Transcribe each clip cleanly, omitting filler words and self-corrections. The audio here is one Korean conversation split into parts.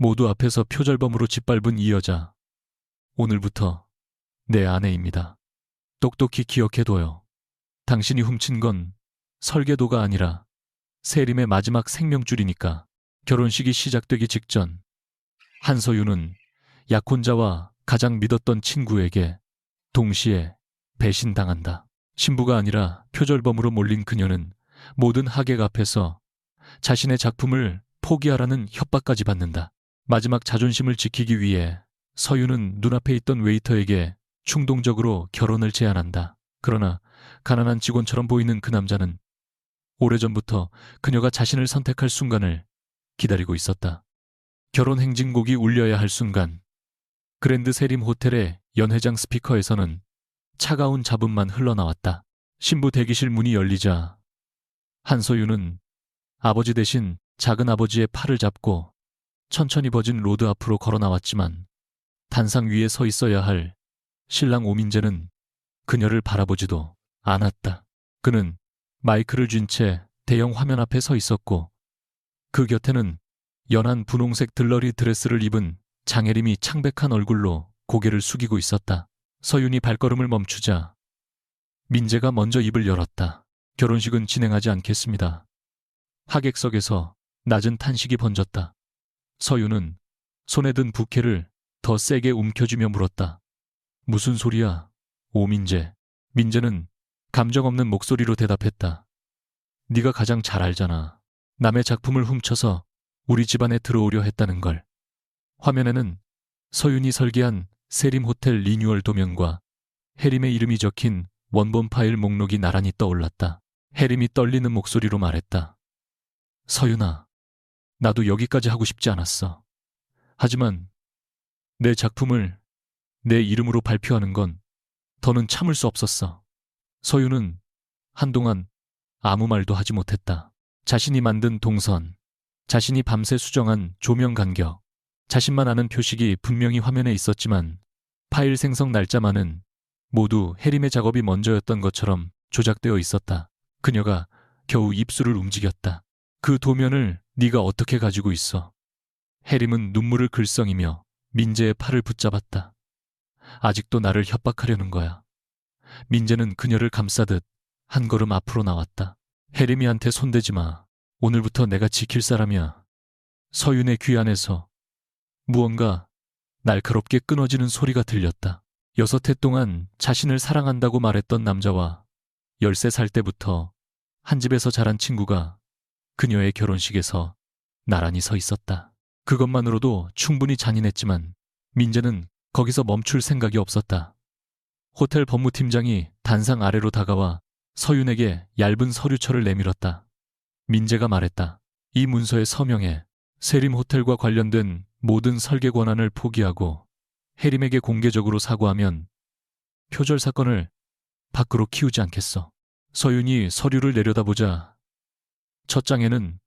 모두 앞에서 표절범으로 짓밟은 이 여자. 오늘부터 내 아내입니다. 똑똑히 기억해둬요. 당신이 훔친 건 설계도가 아니라 세림의 마지막 생명줄이니까. 결혼식이 시작되기 직전 한서윤은 약혼자와 가장 믿었던 친구에게 동시에 배신당한다. 신부가 아니라 표절범으로 몰린 그녀는 모든 하객 앞에서 자신의 작품을 포기하라는 협박까지 받는다. 마지막 자존심을 지키기 위해 서윤은 눈앞에 있던 웨이터에게 충동적으로 결혼을 제안한다. 그러나 가난한 직원처럼 보이는 그 남자는 오래전부터 그녀가 자신을 선택할 순간을 기다리고 있었다. 결혼 행진곡이 울려야 할 순간, 그랜드 세림 호텔의 연회장 스피커에서는 차가운 잡음만 흘러나왔다. 신부 대기실 문이 열리자 한서윤은 아버지 대신 작은 아버지의 팔을 잡고 천천히 버진 로드 앞으로 걸어 나왔지만 단상 위에 서 있어야 할 신랑 오민재는 그녀를 바라보지도 않았다. 그는 마이크를 쥔 채 대형 화면 앞에 서 있었고 그 곁에는 연한 분홍색 들러리 드레스를 입은 장혜림이 창백한 얼굴로 고개를 숙이고 있었다. 서윤이 발걸음을 멈추자 민재가 먼저 입을 열었다. 결혼식은 진행하지 않겠습니다. 하객석에서 낮은 탄식이 번졌다. 서윤은 손에 든 부케를 더 세게 움켜쥐며 물었다. 무슨 소리야, 오민재. 민재는 감정 없는 목소리로 대답했다. 네가 가장 잘 알잖아. 남의 작품을 훔쳐서 우리 집안에 들어오려 했다는 걸. 화면에는 서윤이 설계한 세림 호텔 리뉴얼 도면과 혜림의 이름이 적힌 원본 파일 목록이 나란히 떠올랐다. 혜림이 떨리는 목소리로 말했다. 서윤아, 나도 여기까지 하고 싶지 않았어. 하지만 내 작품을 내 이름으로 발표하는 건 더는 참을 수 없었어. 서윤은 한동안 아무 말도 하지 못했다. 자신이 만든 동선, 자신이 밤새 수정한 조명 간격, 자신만 아는 표식이 분명히 화면에 있었지만 파일 생성 날짜만은 모두 혜림의 작업이 먼저였던 것처럼 조작되어 있었다. 그녀가 겨우 입술을 움직였다. 그 도면을 네가 어떻게 가지고 있어? 혜림은 눈물을 글썽이며 민재의 팔을 붙잡았다. 아직도 나를 협박하려는 거야. 민재는 그녀를 감싸듯 한 걸음 앞으로 나왔다. 혜림이한테 손대지 마. 오늘부터 내가 지킬 사람이야. 서윤의 귀 안에서 무언가 날카롭게 끊어지는 소리가 들렸다. 6해 동안 자신을 사랑한다고 말했던 남자와 13살 때부터 한 집에서 자란 친구가 그녀의 결혼식에서 나란히 서 있었다. 그것만으로도 충분히 잔인했지만 민재는 거기서 멈출 생각이 없었다. 호텔 법무팀장이 단상 아래로 다가와 서윤에게 얇은 서류철을 내밀었다. 민재가 말했다. 이 문서에 서명해 세림 호텔과 관련된 모든 설계 권한을 포기하고 혜림에게 공개적으로 사과하면 표절 사건을 밖으로 키우지 않겠어. 서윤이 서류를 내려다보자 첫 장에는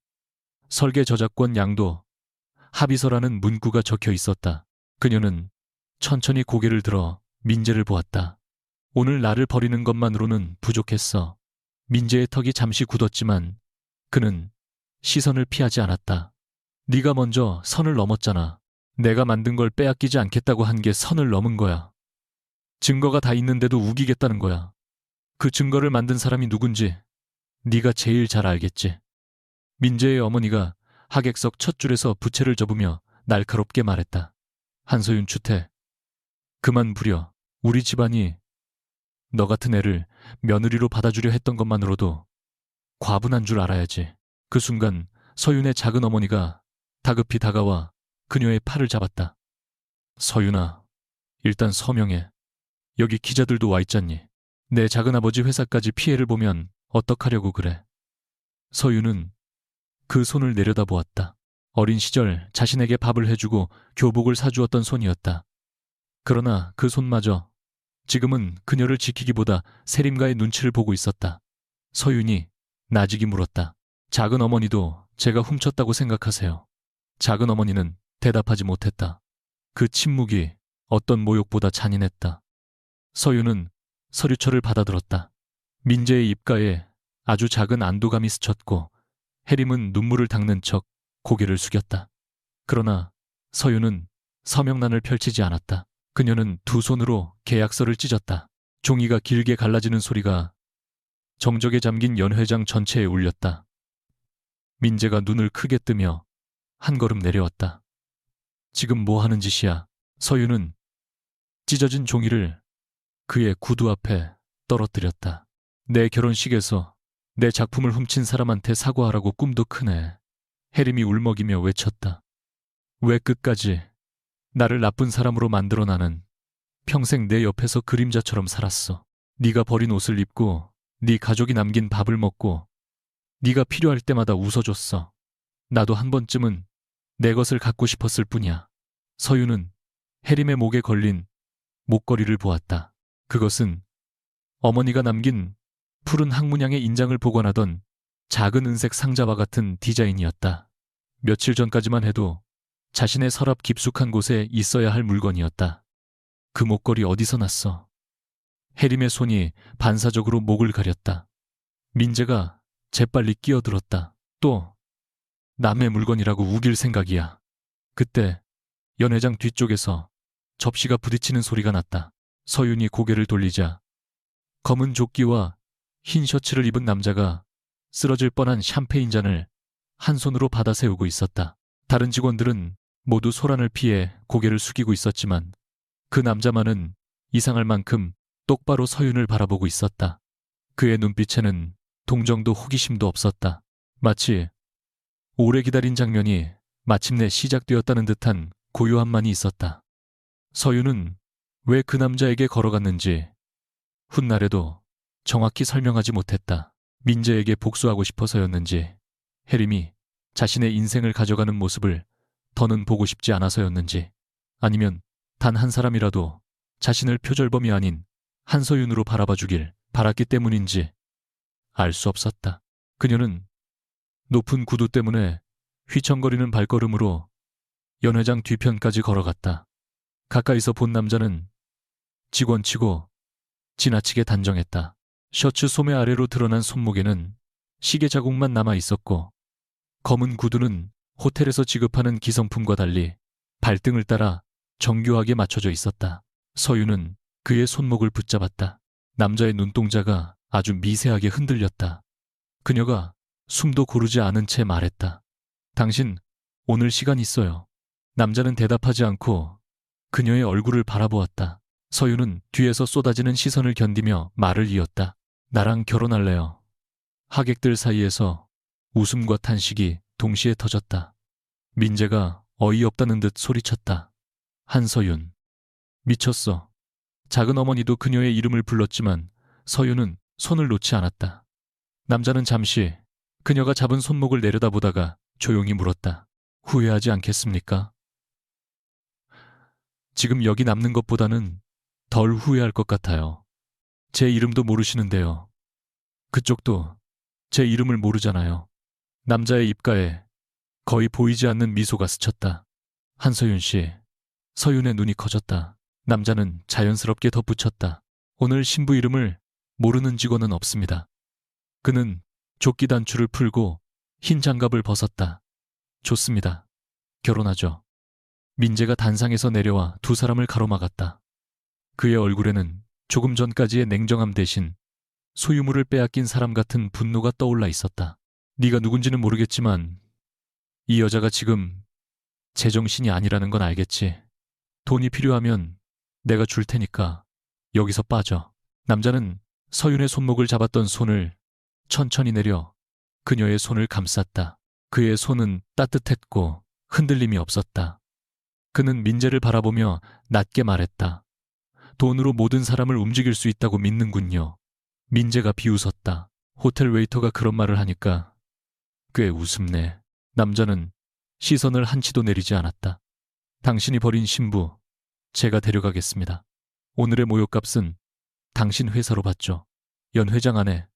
설계 저작권 양도 합의서라는 문구가 적혀 있었다. 그녀는 천천히 고개를 들어 민재를 보았다. 오늘 나를 버리는 것만으로는 부족했어. 민재의 턱이 잠시 굳었지만 그는 시선을 피하지 않았다. 네가 먼저 선을 넘었잖아. 내가 만든 걸 빼앗기지 않겠다고 한 게 선을 넘은 거야. 증거가 다 있는데도 우기겠다는 거야. 그 증거를 만든 사람이 누군지 네가 제일 잘 알겠지. 민재의 어머니가 하객석 첫 줄에서 부채를 접으며 날카롭게 말했다. 한서윤 추태, 그만 부려. 우리 집안이 너 같은 애를 며느리로 받아주려 했던 것만으로도 과분한 줄 알아야지. 그 순간 서윤의 작은 어머니가 다급히 다가와 그녀의 팔을 잡았다. 서윤아, 일단 서명해. 여기 기자들도 와 있잖니. 내 작은아버지 회사까지 피해를 보면 어떡하려고 그래. 서윤은 그 손을 내려다보았다. 어린 시절 자신에게 밥을 해주고 교복을 사주었던 손이었다. 그러나 그 손마저 지금은 그녀를 지키기보다 세림가의 눈치를 보고 있었다. 서윤이 나직이 물었다. 작은 어머니도 제가 훔쳤다고 생각하세요? 작은 어머니는 대답하지 못했다. 그 침묵이 어떤 모욕보다 잔인했다. 서윤은 서류철을 받아들었다. 민재의 입가에 아주 작은 안도감이 스쳤고 혜림은 눈물을 닦는 척 고개를 숙였다. 그러나 서윤은 서명란을 펼치지 않았다. 그녀는 두 손으로 계약서를 찢었다. 종이가 길게 갈라지는 소리가 정적에 잠긴 연 회장 전체에 울렸다. 민재가 눈을 크게 뜨며 한 걸음 내려왔다. 지금 뭐 하는 짓이야? 서윤은 찢어진 종이를 그의 구두 앞에 떨어뜨렸다. 내 결혼식에서 내 작품을 훔친 사람한테 사과하라고 꿈도 크네. 혜림이 울먹이며 외쳤다. 왜 끝까지 나를 나쁜 사람으로 만들어 나는 평생 내 옆에서 그림자처럼 살았어. 네가 버린 옷을 입고 네 가족이 남긴 밥을 먹고 네가 필요할 때마다 웃어줬어. 나도 한 번쯤은 내 것을 갖고 싶었을 뿐이야. 서윤은 혜림의 목에 걸린 목걸이를 보았다. 그것은 어머니가 남긴 푸른 항문양의 인장을 보관하던 작은 은색 상자와 같은 디자인이었다. 며칠 전까지만 해도 자신의 서랍 깊숙한 곳에 있어야 할 물건이었다. 그 목걸이 어디서 났어? 혜림의 손이 반사적으로 목을 가렸다. 민재가 재빨리 끼어들었다. 또 남의 물건이라고 우길 생각이야. 그때 연 회장 뒤쪽에서 접시가 부딪히는 소리가 났다. 서윤이 고개를 돌리자 검은 조끼와 흰 셔츠를 입은 남자가 쓰러질 뻔한 샴페인 잔을 한 손으로 받아 세우고 있었다. 다른 직원들은 모두 소란을 피해 고개를 숙이고 있었지만 그 남자만은 이상할 만큼 똑바로 서윤을 바라보고 있었다. 그의 눈빛에는 동정도 호기심도 없었다. 마치 오래 기다린 장면이 마침내 시작되었다는 듯한 고요함만이 있었다. 서윤은 왜 그 남자에게 걸어갔는지 훗날에도 정확히 설명하지 못했다. 민재에게 복수하고 싶어서였는지, 혜림이 자신의 인생을 가져가는 모습을 더는 보고 싶지 않아서였는지, 아니면 단 한 사람이라도 자신을 표절범이 아닌 한서윤으로 바라봐주길 바랐기 때문인지 알 수 없었다. 그녀는 높은 구두 때문에 휘청거리는 발걸음으로 연 회장 뒤편까지 걸어갔다. 가까이서 본 남자는 직원치고 지나치게 단정했다. 셔츠 소매 아래로 드러난 손목에는 시계 자국만 남아 있었고 검은 구두는 호텔에서 지급하는 기성품과 달리 발등을 따라 정교하게 맞춰져 있었다. 서윤은 그의 손목을 붙잡았다. 남자의 눈동자가 아주 미세하게 흔들렸다. 그녀가 숨도 고르지 않은 채 말했다. 당신 오늘 시간 있어요. 남자는 대답하지 않고 그녀의 얼굴을 바라보았다. 서윤은 뒤에서 쏟아지는 시선을 견디며 말을 이었다. 나랑 결혼할래요. 하객들 사이에서 웃음과 탄식이 동시에 터졌다. 민재가 어이없다는 듯 소리쳤다. 한서윤. 미쳤어. 작은 어머니도 그녀의 이름을 불렀지만 서윤은 손을 놓지 않았다. 남자는 잠시 그녀가 잡은 손목을 내려다보다가 조용히 물었다. 후회하지 않겠습니까? 지금 여기 남는 것보다는 덜 후회할 것 같아요. 제 이름도 모르시는데요. 그쪽도 제 이름을 모르잖아요. 남자의 입가에 거의 보이지 않는 미소가 스쳤다. 한서윤 씨. 서윤의 눈이 커졌다. 남자는 자연스럽게 덧붙였다. 오늘 신부 이름을 모르는 직원은 없습니다. 그는 조끼 단추를 풀고 흰 장갑을 벗었다. 좋습니다. 결혼하죠. 민재가 단상에서 내려와 두 사람을 가로막았다. 그의 얼굴에는 조금 전까지의 냉정함 대신 소유물을 빼앗긴 사람 같은 분노가 떠올라 있었다. 네가 누군지는 모르겠지만 이 여자가 지금 제정신이 아니라는 건 알겠지. 돈이 필요하면 내가 줄 테니까 여기서 빠져. 남자는 서윤의 손목을 잡았던 손을 천천히 내려 그녀의 손을 감쌌다. 그의 손은 따뜻했고 흔들림이 없었다. 그는 민재를 바라보며 낮게 말했다. 돈으로 모든 사람을 움직일 수 있다고 믿는군요. 민재가 비웃었다. 호텔 웨이터가 그런 말을 하니까 꽤 우습네. 남자는 시선을 한치도 내리지 않았다. 당신이 버린 신부, 제가 데려가겠습니다. 오늘의 모욕값은 당신 회사로 받죠. 연 회장 안에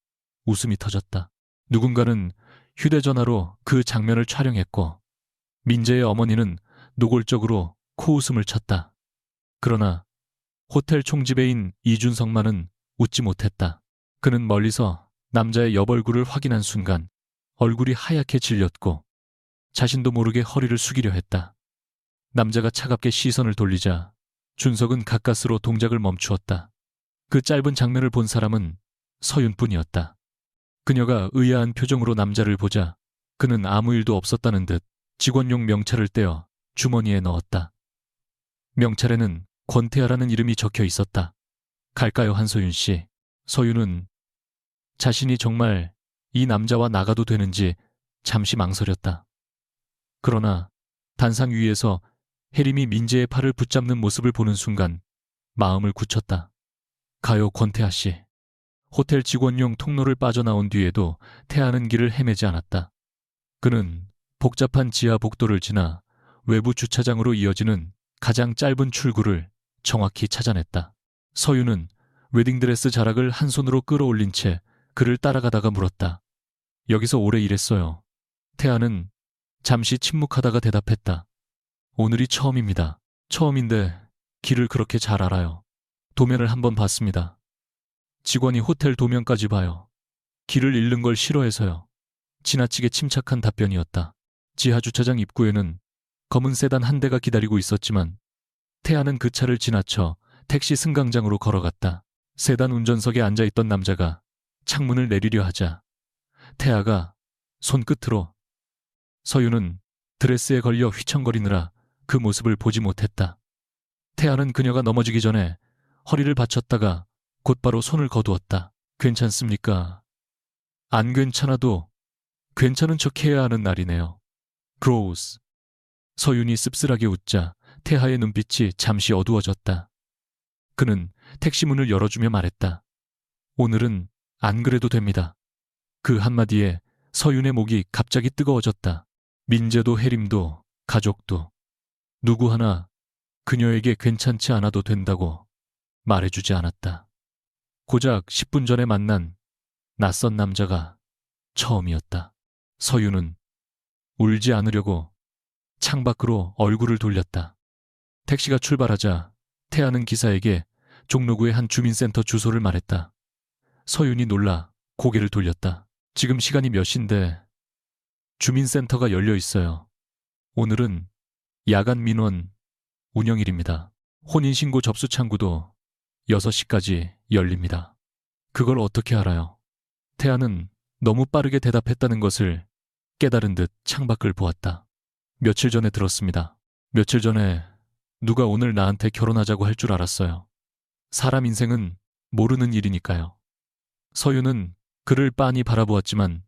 웃음이 터졌다. 누군가는 휴대전화로 그 장면을 촬영했고 민재의 어머니는 노골적으로 코웃음을 쳤다. 그러나 호텔 총지배인 이준성만은 웃지 못했다. 그는 멀리서 남자의 옆얼굴을 확인한 순간 얼굴이 하얗게 질렸고 자신도 모르게 허리를 숙이려 했다. 남자가 차갑게 시선을 돌리자 준석은 가까스로 동작을 멈추었다. 그 짧은 장면을 본 사람은 서윤뿐이었다. 그녀가 의아한 표정으로 남자를 보자 그는 아무 일도 없었다는 듯 직원용 명찰을 떼어 주머니에 넣었다. 명찰에는 권태하라는 이름이 적혀 있었다. 갈까요, 한소윤 씨? 서윤은 자신이 정말 이 남자와 나가도 되는지 잠시 망설였다. 그러나 단상 위에서 혜림이 민재의 팔을 붙잡는 모습을 보는 순간 마음을 굳혔다. 가요, 권태하 씨. 호텔 직원용 통로를 빠져나온 뒤에도 태하는 길을 헤매지 않았다. 그는 복잡한 지하 복도를 지나 외부 주차장으로 이어지는 가장 짧은 출구를 정확히 찾아냈다. 서윤은 웨딩드레스 자락을 한 손으로 끌어올린 채 그를 따라가다가 물었다. 여기서 오래 일했어요. 태하는 잠시 침묵하다가 대답했다. 오늘이 처음입니다. 처음인데 길을 그렇게 잘 알아요. 도면을 한번 봤습니다. 직원이 호텔 도면까지 봐요. 길을 잃는 걸 싫어해서요. 지나치게 침착한 답변이었다. 지하 주차장 입구에는 검은 세단 한 대가 기다리고 있었지만 태아는 그 차를 지나쳐 택시 승강장으로 걸어갔다. 세단 운전석에 앉아있던 남자가 창문을 내리려 하자 태아가 손끝으로 서윤은 드레스에 걸려 휘청거리느라 그 모습을 보지 못했다. 태아는 그녀가 넘어지기 전에 허리를 받쳤다가 곧바로 손을 거두었다. 괜찮습니까? 안 괜찮아도 괜찮은 척해야 하는 날이네요. 그로우스. 서윤이 씁쓸하게 웃자 태하의 눈빛이 잠시 어두워졌다. 그는 택시 문을 열어주며 말했다. 오늘은 안 그래도 됩니다. 그 한마디에 서윤의 목이 갑자기 뜨거워졌다. 민재도 혜림도 가족도 누구 하나 그녀에게 괜찮지 않아도 된다고 말해주지 않았다. 고작 10분 전에 만난 낯선 남자가 처음이었다. 서윤은 울지 않으려고 창밖으로 얼굴을 돌렸다. 택시가 출발하자 태아는 기사에게 종로구의 한 주민센터 주소를 말했다. 서윤이 놀라 고개를 돌렸다. 지금 시간이 몇 시인데 주민센터가 열려 있어요. 오늘은 야간 민원 운영일입니다. 혼인신고 접수 창구도 6시까지 열립니다. 그걸 어떻게 알아요? 태아는 너무 빠르게 대답했다는 것을 깨달은 듯 창밖을 보았다. 며칠 전에 들었습니다. 며칠 전에 누가 오늘 나한테 결혼하자고 할 줄 알았어요. 사람 인생은 모르는 일이니까요. 서윤은 그를 빤히 바라보았지만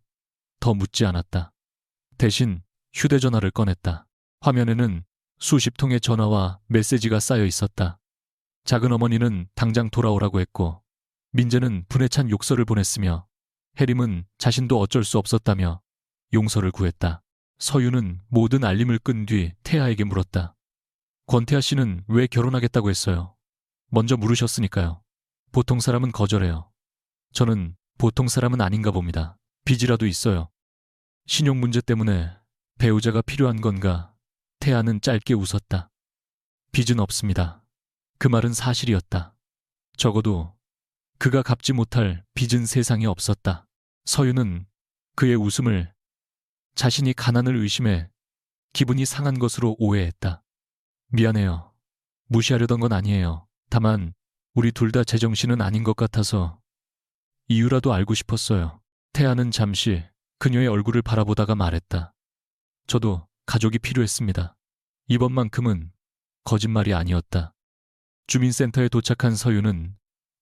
더 묻지 않았다. 대신 휴대전화를 꺼냈다. 화면에는 수십 통의 전화와 메시지가 쌓여 있었다. 작은 어머니는 당장 돌아오라고 했고 민재는 분에 찬 욕설을 보냈으며 혜림은 자신도 어쩔 수 없었다며 용서를 구했다. 서윤은 모든 알림을 끈 뒤 태아에게 물었다. 권태아 씨는 왜 결혼하겠다고 했어요? 먼저 물으셨으니까요. 보통 사람은 거절해요. 저는 보통 사람은 아닌가 봅니다. 빚이라도 있어요. 신용 문제 때문에 배우자가 필요한 건가? 태아는 짧게 웃었다. 빚은 없습니다. 그 말은 사실이었다. 적어도 그가 갚지 못할 빚은 세상에 없었다. 서윤은 그의 웃음을 자신이 가난을 의심해 기분이 상한 것으로 오해했다. 미안해요. 무시하려던 건 아니에요. 다만 우리 둘 다 제정신은 아닌 것 같아서 이유라도 알고 싶었어요. 태아는 잠시 그녀의 얼굴을 바라보다가 말했다. 저도 가족이 필요했습니다. 이번만큼은 거짓말이 아니었다. 주민센터에 도착한 서윤은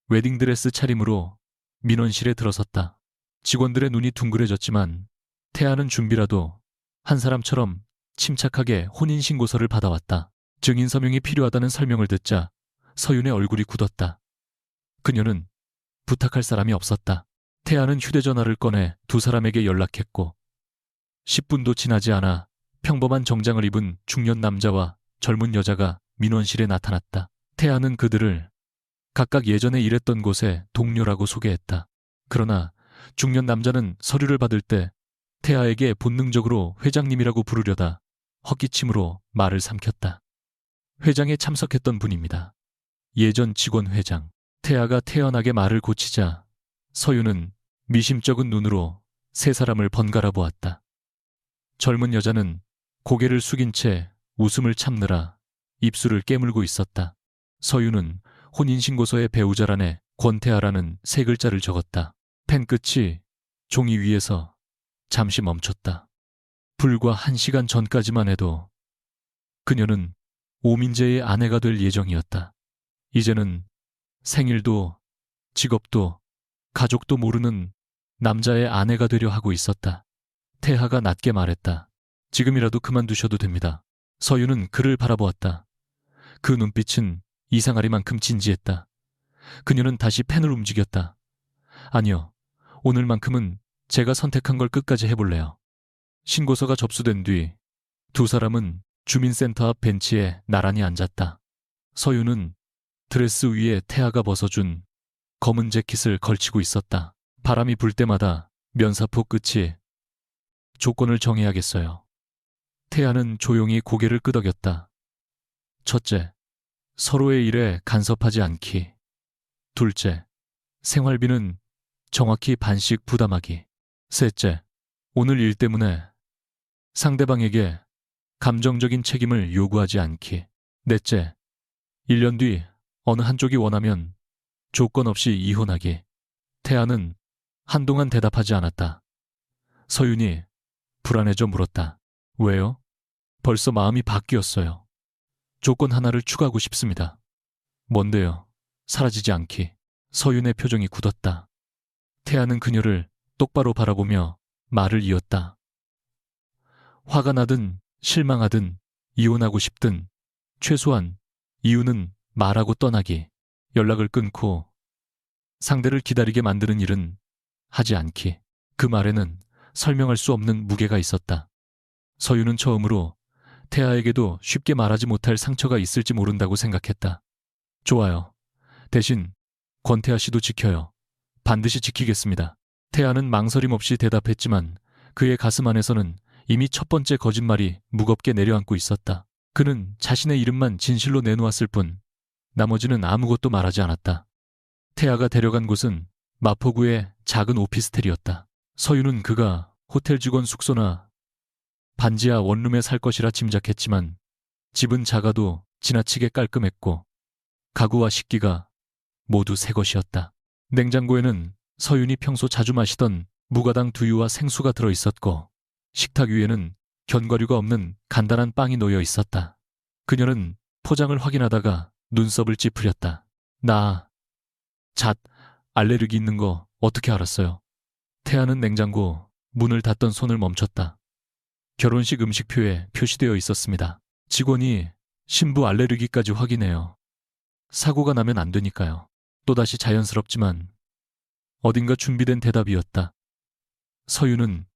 웨딩드레스 차림으로 민원실에 들어섰다. 직원들의 눈이 둥그레졌지만 태아는 준비라도 한 사람처럼 침착하게 혼인신고서를 받아왔다. 증인 서명이 필요하다는 설명을 듣자 서윤의 얼굴이 굳었다. 그녀는 부탁할 사람이 없었다. 태아는 휴대전화를 꺼내 두 사람에게 연락했고 10분도 지나지 않아 평범한 정장을 입은 중년 남자와 젊은 여자가 민원실에 나타났다. 태아는 그들을 각각 예전에 일했던 곳의 동료라고 소개했다. 그러나 중년 남자는 서류를 받을 때 태아에게 본능적으로 회장님이라고 부르려다 헛기침으로 말을 삼켰다. 회장에 참석했던 분입니다. 예전 직원 회장. 태아가 태연하게 말을 고치자 서윤은 미심쩍은 눈으로 세 사람을 번갈아 보았다. 젊은 여자는 고개를 숙인 채 웃음을 참느라 입술을 깨물고 있었다. 서윤은 혼인신고서에 배우자란에 권태하라는 세 글자를 적었다. 펜 끝이 종이 위에서 잠시 멈췄다. 불과 1시간 전까지만 해도 그녀는 오민재의 아내가 될 예정이었다. 이제는 생일도 직업도 가족도 모르는 남자의 아내가 되려 하고 있었다. 태하가 낮게 말했다. 지금이라도 그만두셔도 됩니다. 서윤은 그를 바라보았다. 그 눈빛은 이상하리만큼 진지했다. 그녀는 다시 펜을 움직였다. 아니요. 오늘만큼은 제가 선택한 걸 끝까지 해볼래요. 신고서가 접수된 뒤 두 사람은 주민센터 앞 벤치에 나란히 앉았다. 서윤은 드레스 위에 태아가 벗어준 검은 재킷을 걸치고 있었다. 바람이 불 때마다 면사포 끝이 조건을 정해야겠어요. 태아는 조용히 고개를 끄덕였다. 첫째, 서로의 일에 간섭하지 않기. 둘째, 생활비는 정확히 반씩 부담하기. 셋째, 오늘 일 때문에 상대방에게 감정적인 책임을 요구하지 않기. 넷째, 1년 뒤 어느 한쪽이 원하면 조건 없이 이혼하기. 태아는 한동안 대답하지 않았다. 서윤이 불안해져 물었다. 왜요? 벌써 마음이 바뀌었어요. 조건 하나를 추가하고 싶습니다. 뭔데요? 사라지지 않기. 서윤의 표정이 굳었다. 태아는 그녀를 똑바로 바라보며 말을 이었다. 화가 나든 실망하든 이혼하고 싶든 최소한 이유는 말하고 떠나기. 연락을 끊고 상대를 기다리게 만드는 일은 하지 않기. 그 말에는 설명할 수 없는 무게가 있었다. 서윤은 처음으로 태아에게도 쉽게 말하지 못할 상처가 있을지 모른다고 생각했다. 좋아요. 대신 권태아 씨도 지켜요. 반드시 지키겠습니다. 태아는 망설임 없이 대답했지만 그의 가슴 안에서는 이미 첫 번째 거짓말이 무겁게 내려앉고 있었다. 그는 자신의 이름만 진실로 내놓았을 뿐 나머지는 아무것도 말하지 않았다. 태아가 데려간 곳은 마포구의 작은 오피스텔이었다. 서윤은 그가 호텔 직원 숙소나 반지하 원룸에 살 것이라 짐작했지만 집은 작아도 지나치게 깔끔했고 가구와 식기가 모두 새 것이었다. 냉장고에는 서윤이 평소 자주 마시던 무가당 두유와 생수가 들어있었고 식탁 위에는 견과류가 없는 간단한 빵이 놓여 있었다. 그녀는 포장을 확인하다가 눈썹을 찌푸렸다. 나 알레르기 있는 거 어떻게 알았어요? 태아는 냉장고 문을 닫던 손을 멈췄다. 결혼식 음식표에 표시되어 있었습니다. 직원이 신부 알레르기까지 확인해요. 사고가 나면 안 되니까요. 또다시 자연스럽지만 어딘가 준비된 대답이었다. 서윤은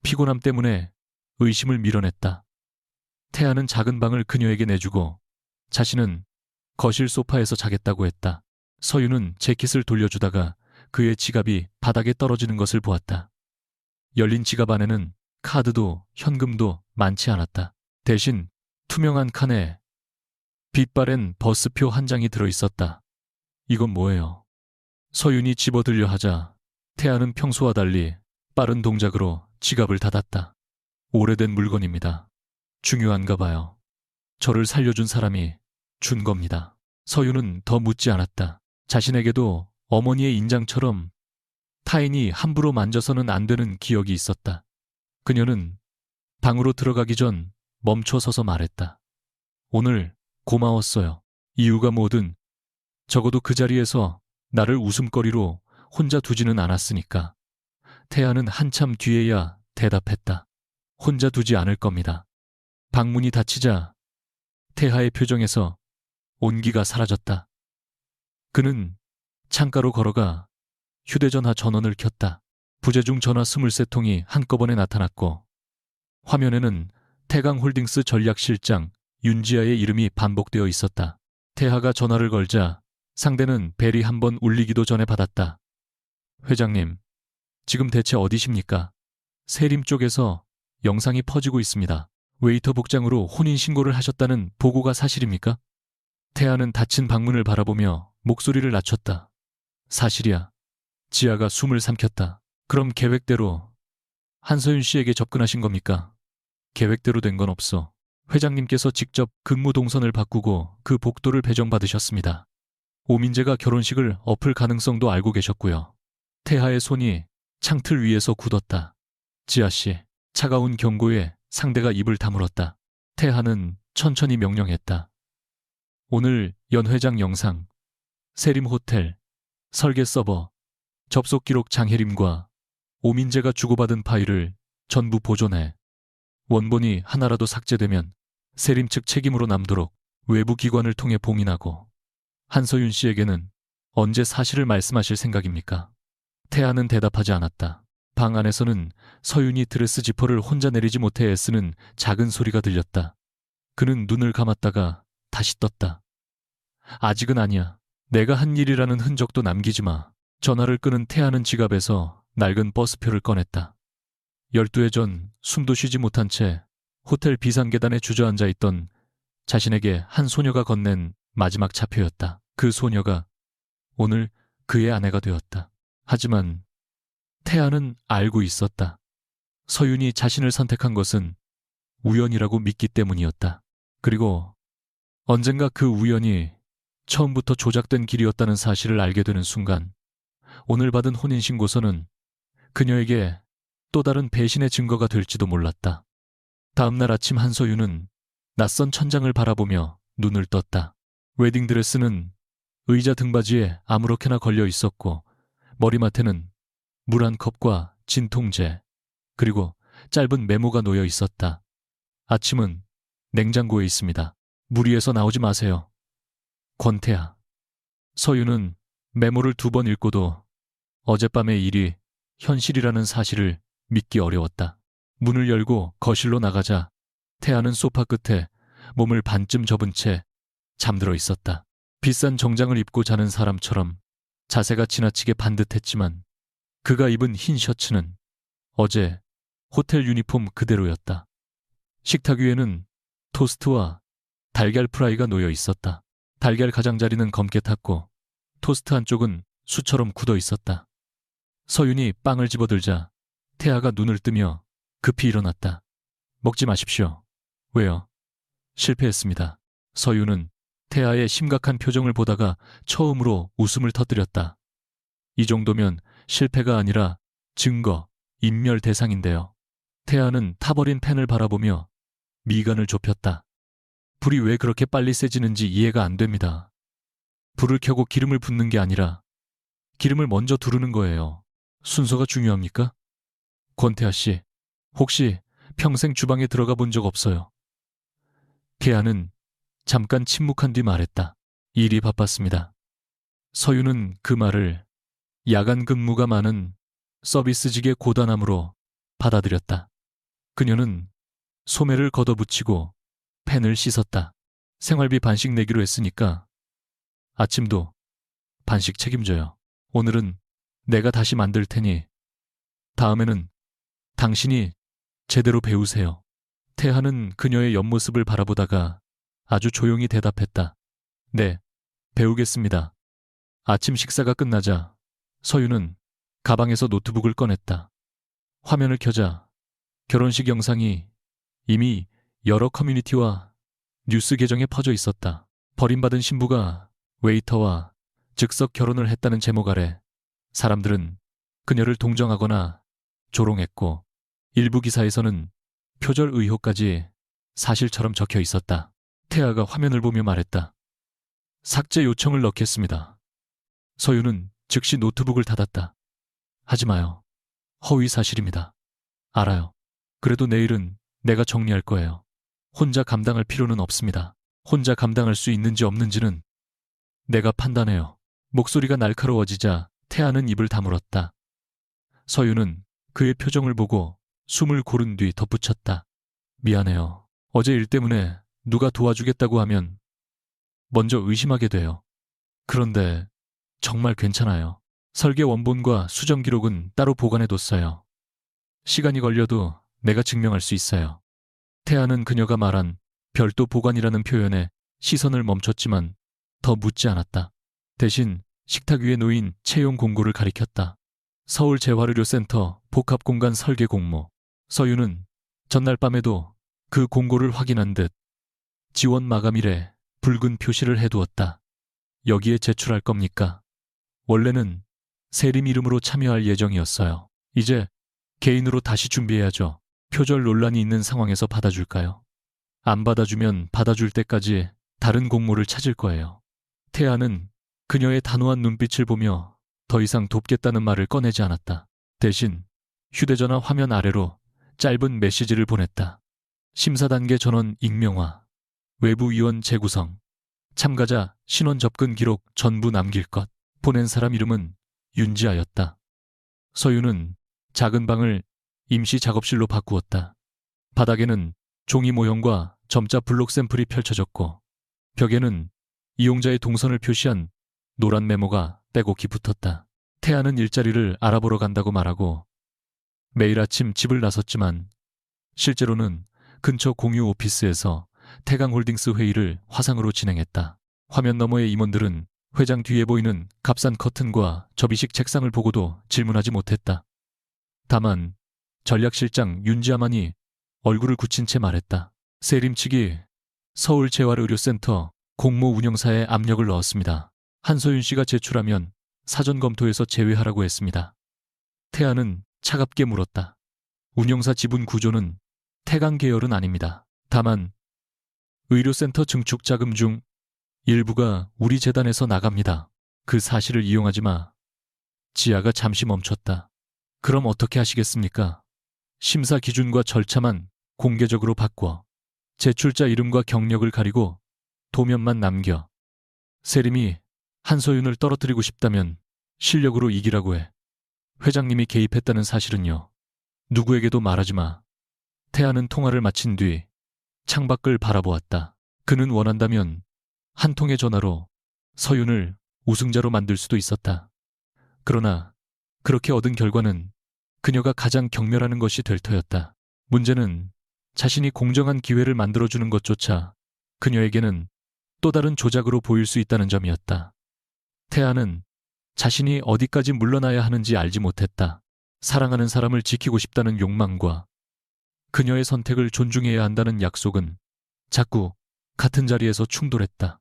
피곤함 때문에 의심을 밀어냈다. 태아는 작은 방을 그녀에게 내주고 자신은 거실 소파에서 자겠다고 했다. 서윤은 재킷을 돌려주다가 그의 지갑이 바닥에 떨어지는 것을 보았다. 열린 지갑 안에는 카드도 현금도 많지 않았다. 대신 투명한 칸에 빛바랜 버스표 한 장이 들어있었다. 이건 뭐예요? 서윤이 집어들려 하자 태아는 평소와 달리 빠른 동작으로 지갑을 닫았다. 오래된 물건입니다. 중요한가 봐요. 저를 살려준 사람이 준 겁니다. 서윤은 더 묻지 않았다. 자신에게도 어머니의 인장처럼 타인이 함부로 만져서는 안 되는 기억이 있었다. 그녀는 방으로 들어가기 전 멈춰 서서 말했다. 오늘 고마웠어요. 이유가 뭐든 적어도 그 자리에서 나를 웃음거리로 혼자 두지는 않았으니까. 태아는 한참 뒤에야 대답했다. 혼자 두지 않을 겁니다. 방문이 닫히자 태아의 표정에서 온기가 사라졌다. 그는 창가로 걸어가 휴대전화 전원을 켰다. 부재중 전화 23통이 한꺼번에 나타났고 화면에는 태강홀딩스 전략실장 윤지아의 이름이 반복되어 있었다. 태아가 전화를 걸자 상대는 벨이 한번 울리기도 전에 받았다. 회장님, 지금 대체 어디십니까? 세림 쪽에서 영상이 퍼지고 있습니다. 웨이터 복장으로 혼인신고를 하셨다는 보고가 사실입니까? 태아는 닫힌 방문을 바라보며 목소리를 낮췄다. 사실이야. 지아가 숨을 삼켰다. 그럼 계획대로 한서윤 씨에게 접근하신 겁니까? 계획대로 된 건 없어. 회장님께서 직접 근무 동선을 바꾸고 그 복도를 배정받으셨습니다. 오민재가 결혼식을 엎을 가능성도 알고 계셨고요. 태하의 손이 창틀 위에서 굳었다. 지아씨, 차가운 경고에 상대가 입을 다물었다. 태하는 천천히 명령했다. 오늘 연 회장 영상, 세림 호텔, 설계 서버, 접속 기록 장혜림과 오민재가 주고받은 파일을 전부 보존해. 원본이 하나라도 삭제되면 세림 측 책임으로 남도록 외부 기관을 통해 봉인하고. 한서윤 씨에게는 언제 사실을 말씀하실 생각입니까? 태아는 대답하지 않았다. 방 안에서는 서윤이 드레스 지퍼를 혼자 내리지 못해 애쓰는 작은 소리가 들렸다. 그는 눈을 감았다가 다시 떴다. 아직은 아니야. 내가 한 일이라는 흔적도 남기지 마. 전화를 끄는 태아는 지갑에서 낡은 버스표를 꺼냈다. 12회 전 숨도 쉬지 못한 채 호텔 비상계단에 주저앉아 있던 자신에게 한 소녀가 건넨 마지막 차표였다. 그 소녀가 오늘 그의 아내가 되었다. 하지만 태아는 알고 있었다. 서윤이 자신을 선택한 것은 우연이라고 믿기 때문이었다. 그리고 언젠가 그 우연이 처음부터 조작된 길이었다는 사실을 알게 되는 순간 오늘 받은 혼인신고서는 그녀에게 또 다른 배신의 증거가 될지도 몰랐다. 다음 날 아침 한서윤은 낯선 천장을 바라보며 눈을 떴다. 웨딩드레스는 의자 등받이에 아무렇게나 걸려 있었고 머리맡에는 물 한 컵과 진통제 그리고 짧은 메모가 놓여 있었다. 아침은 냉장고에 있습니다. 무리해서 나오지 마세요. 권태아. 서윤은 메모를 2번 읽고도 어젯밤의 일이 현실이라는 사실을 믿기 어려웠다. 문을 열고 거실로 나가자 태아는 소파 끝에 몸을 반쯤 접은 채 잠들어 있었다. 비싼 정장을 입고 자는 사람처럼 자세가 지나치게 반듯했지만 그가 입은 흰 셔츠는 어제 호텔 유니폼 그대로였다. 식탁 위에는 토스트와 달걀 프라이가 놓여 있었다. 달걀 가장자리는 검게 탔고 토스트 한쪽은 수처럼 굳어 있었다. 서윤이 빵을 집어들자 태아가 눈을 뜨며 급히 일어났다. 먹지 마십시오. 왜요? 실패했습니다. 서윤은 태아의 심각한 표정을 보다가 처음으로 웃음을 터뜨렸다. 이 정도면 실패가 아니라 증거, 인멸 대상인데요. 태아는 타버린 펜을 바라보며 미간을 좁혔다. 불이 왜 그렇게 빨리 세지는지 이해가 안 됩니다. 불을 켜고 기름을 붓는 게 아니라 기름을 먼저 두르는 거예요. 순서가 중요합니까? 권태아 씨, 혹시 평생 주방에 들어가 본 적 없어요? 태아는 잠깐 침묵한 뒤 말했다. 일이 바빴습니다. 서윤은 그 말을 야간 근무가 많은 서비스직의 고단함으로 받아들였다. 그녀는 소매를 걷어붙이고 펜을 씻었다. 생활비 반씩 내기로 했으니까 아침도 반씩 책임져요. 오늘은 내가 다시 만들 테니 다음에는 당신이 제대로 배우세요. 태하는 그녀의 옆모습을 바라보다가 아주 조용히 대답했다. 네, 배우겠습니다. 아침 식사가 끝나자 서윤은 가방에서 노트북을 꺼냈다. 화면을 켜자 결혼식 영상이 이미 여러 커뮤니티와 뉴스 계정에 퍼져 있었다. 버림받은 신부가 웨이터와 즉석 결혼을 했다는 제목 아래 사람들은 그녀를 동정하거나 조롱했고 일부 기사에서는 표절 의혹까지 사실처럼 적혀 있었다. 태아가 화면을 보며 말했다. 삭제 요청을 넣겠습니다. 서윤은 즉시 노트북을 닫았다. 하지 마요. 허위 사실입니다. 알아요. 그래도 내일은 내가 정리할 거예요. 혼자 감당할 필요는 없습니다. 혼자 감당할 수 있는지 없는지는 내가 판단해요. 목소리가 날카로워지자 태아는 입을 다물었다. 서윤은 그의 표정을 보고 숨을 고른 뒤 덧붙였다. 미안해요. 어제 일 때문에 누가 도와주겠다고 하면 먼저 의심하게 돼요. 그런데 정말 괜찮아요. 설계 원본과 수정 기록은 따로 보관해뒀어요. 시간이 걸려도 내가 증명할 수 있어요. 태아는 그녀가 말한 별도 보관이라는 표현에 시선을 멈췄지만 더 묻지 않았다. 대신 식탁 위에 놓인 채용 공고를 가리켰다. 서울재활의료센터 복합공간 설계 공모. 서윤은 전날 밤에도 그 공고를 확인한 듯 지원 마감일에 붉은 표시를 해두었다. 여기에 제출할 겁니까? 원래는 세림 이름으로 참여할 예정이었어요. 이제 개인으로 다시 준비해야죠. 표절 논란이 있는 상황에서 받아줄까요? 안 받아주면 받아줄 때까지 다른 공모를 찾을 거예요. 태아는 그녀의 단호한 눈빛을 보며 더 이상 돕겠다는 말을 꺼내지 않았다. 대신 휴대전화 화면 아래로 짧은 메시지를 보냈다. 심사 단계 전원 익명화, 외부 위원 재구성, 참가자 신원 접근 기록 전부 남길 것. 보낸 사람 이름은 윤지아였다. 서윤은 작은 방을 임시 작업실로 바꾸었다. 바닥에는 종이 모형과 점자 블록 샘플이 펼쳐졌고 벽에는 이용자의 동선을 표시한 노란 메모가 빼곡히 붙었다. 태아는 일자리를 알아보러 간다고 말하고 매일 아침 집을 나섰지만 실제로는 근처 공유 오피스에서 태강홀딩스 회의를 화상으로 진행했다. 화면 너머의 임원들은 회장 뒤에 보이는 값싼 커튼과 접이식 책상을 보고도 질문하지 못했다. 다만 전략실장 윤지아만이 얼굴을 굳힌 채 말했다. 세림 측이 서울재활의료센터 공모 운영사에 압력을 넣었습니다. 한서윤 씨가 제출하면 사전 검토에서 제외하라고 했습니다. 태아는 차갑게 물었다. 운영사 지분 구조는 태강 계열은 아닙니다. 다만 의료센터 증축 자금 중 일부가 우리 재단에서 나갑니다. 그 사실을 이용하지 마. 지아가 잠시 멈췄다. 그럼 어떻게 하시겠습니까? 심사 기준과 절차만 공개적으로 바꿔 제출자 이름과 경력을 가리고 도면만 남겨. 세림이 한서윤을 떨어뜨리고 싶다면 실력으로 이기라고 해. 회장님이 개입했다는 사실은요. 누구에게도 말하지 마. 태아는 통화를 마친 뒤 창밖을 바라보았다. 그는 원한다면 한 통의 전화로 서윤을 우승자로 만들 수도 있었다. 그러나 그렇게 얻은 결과는 그녀가 가장 경멸하는 것이 될 터였다. 문제는 자신이 공정한 기회를 만들어주는 것조차 그녀에게는 또 다른 조작으로 보일 수 있다는 점이었다. 태아는 자신이 어디까지 물러나야 하는지 알지 못했다. 사랑하는 사람을 지키고 싶다는 욕망과 그녀의 선택을 존중해야 한다는 약속은 자꾸 같은 자리에서 충돌했다.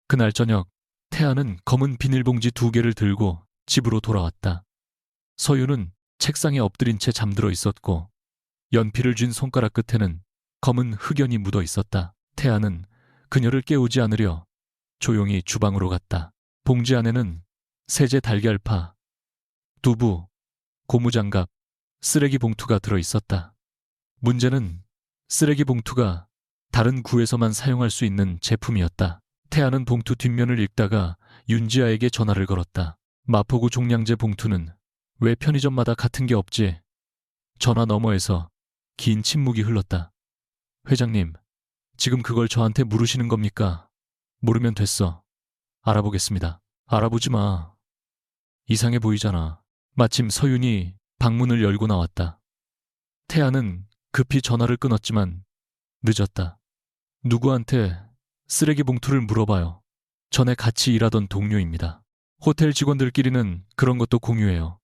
그날 저녁 태아는 검은 비닐봉지 2개를 들고 집으로 돌아왔다. 서윤은 책상에 엎드린 채 잠들어 있었고 연필을 쥔 손가락 끝에는 검은 흑연이 묻어 있었다. 태아는 그녀를 깨우지 않으려 조용히 주방으로 갔다. 봉지 안에는 세제 달걀파, 두부, 고무장갑, 쓰레기 봉투가 들어 있었다. 문제는 쓰레기 봉투가 다른 구에서만 사용할 수 있는 제품이었다. 태아는 봉투 뒷면을 읽다가 윤지아에게 전화를 걸었다. 마포구 종량제 봉투는 왜 편의점마다 같은 게 없지? 전화 너머에서 긴 침묵이 흘렀다. 회장님, 지금 그걸 저한테 물으시는 겁니까? 모르면 됐어. 알아보겠습니다. 알아보지 마. 이상해 보이잖아. 마침 서윤이 방문을 열고 나왔다. 태아는 급히 전화를 끊었지만 늦었다. 누구한테 쓰레기 봉투를 물어봐요. 전에 같이 일하던 동료입니다. 호텔 직원들끼리는 그런 것도 공유해요.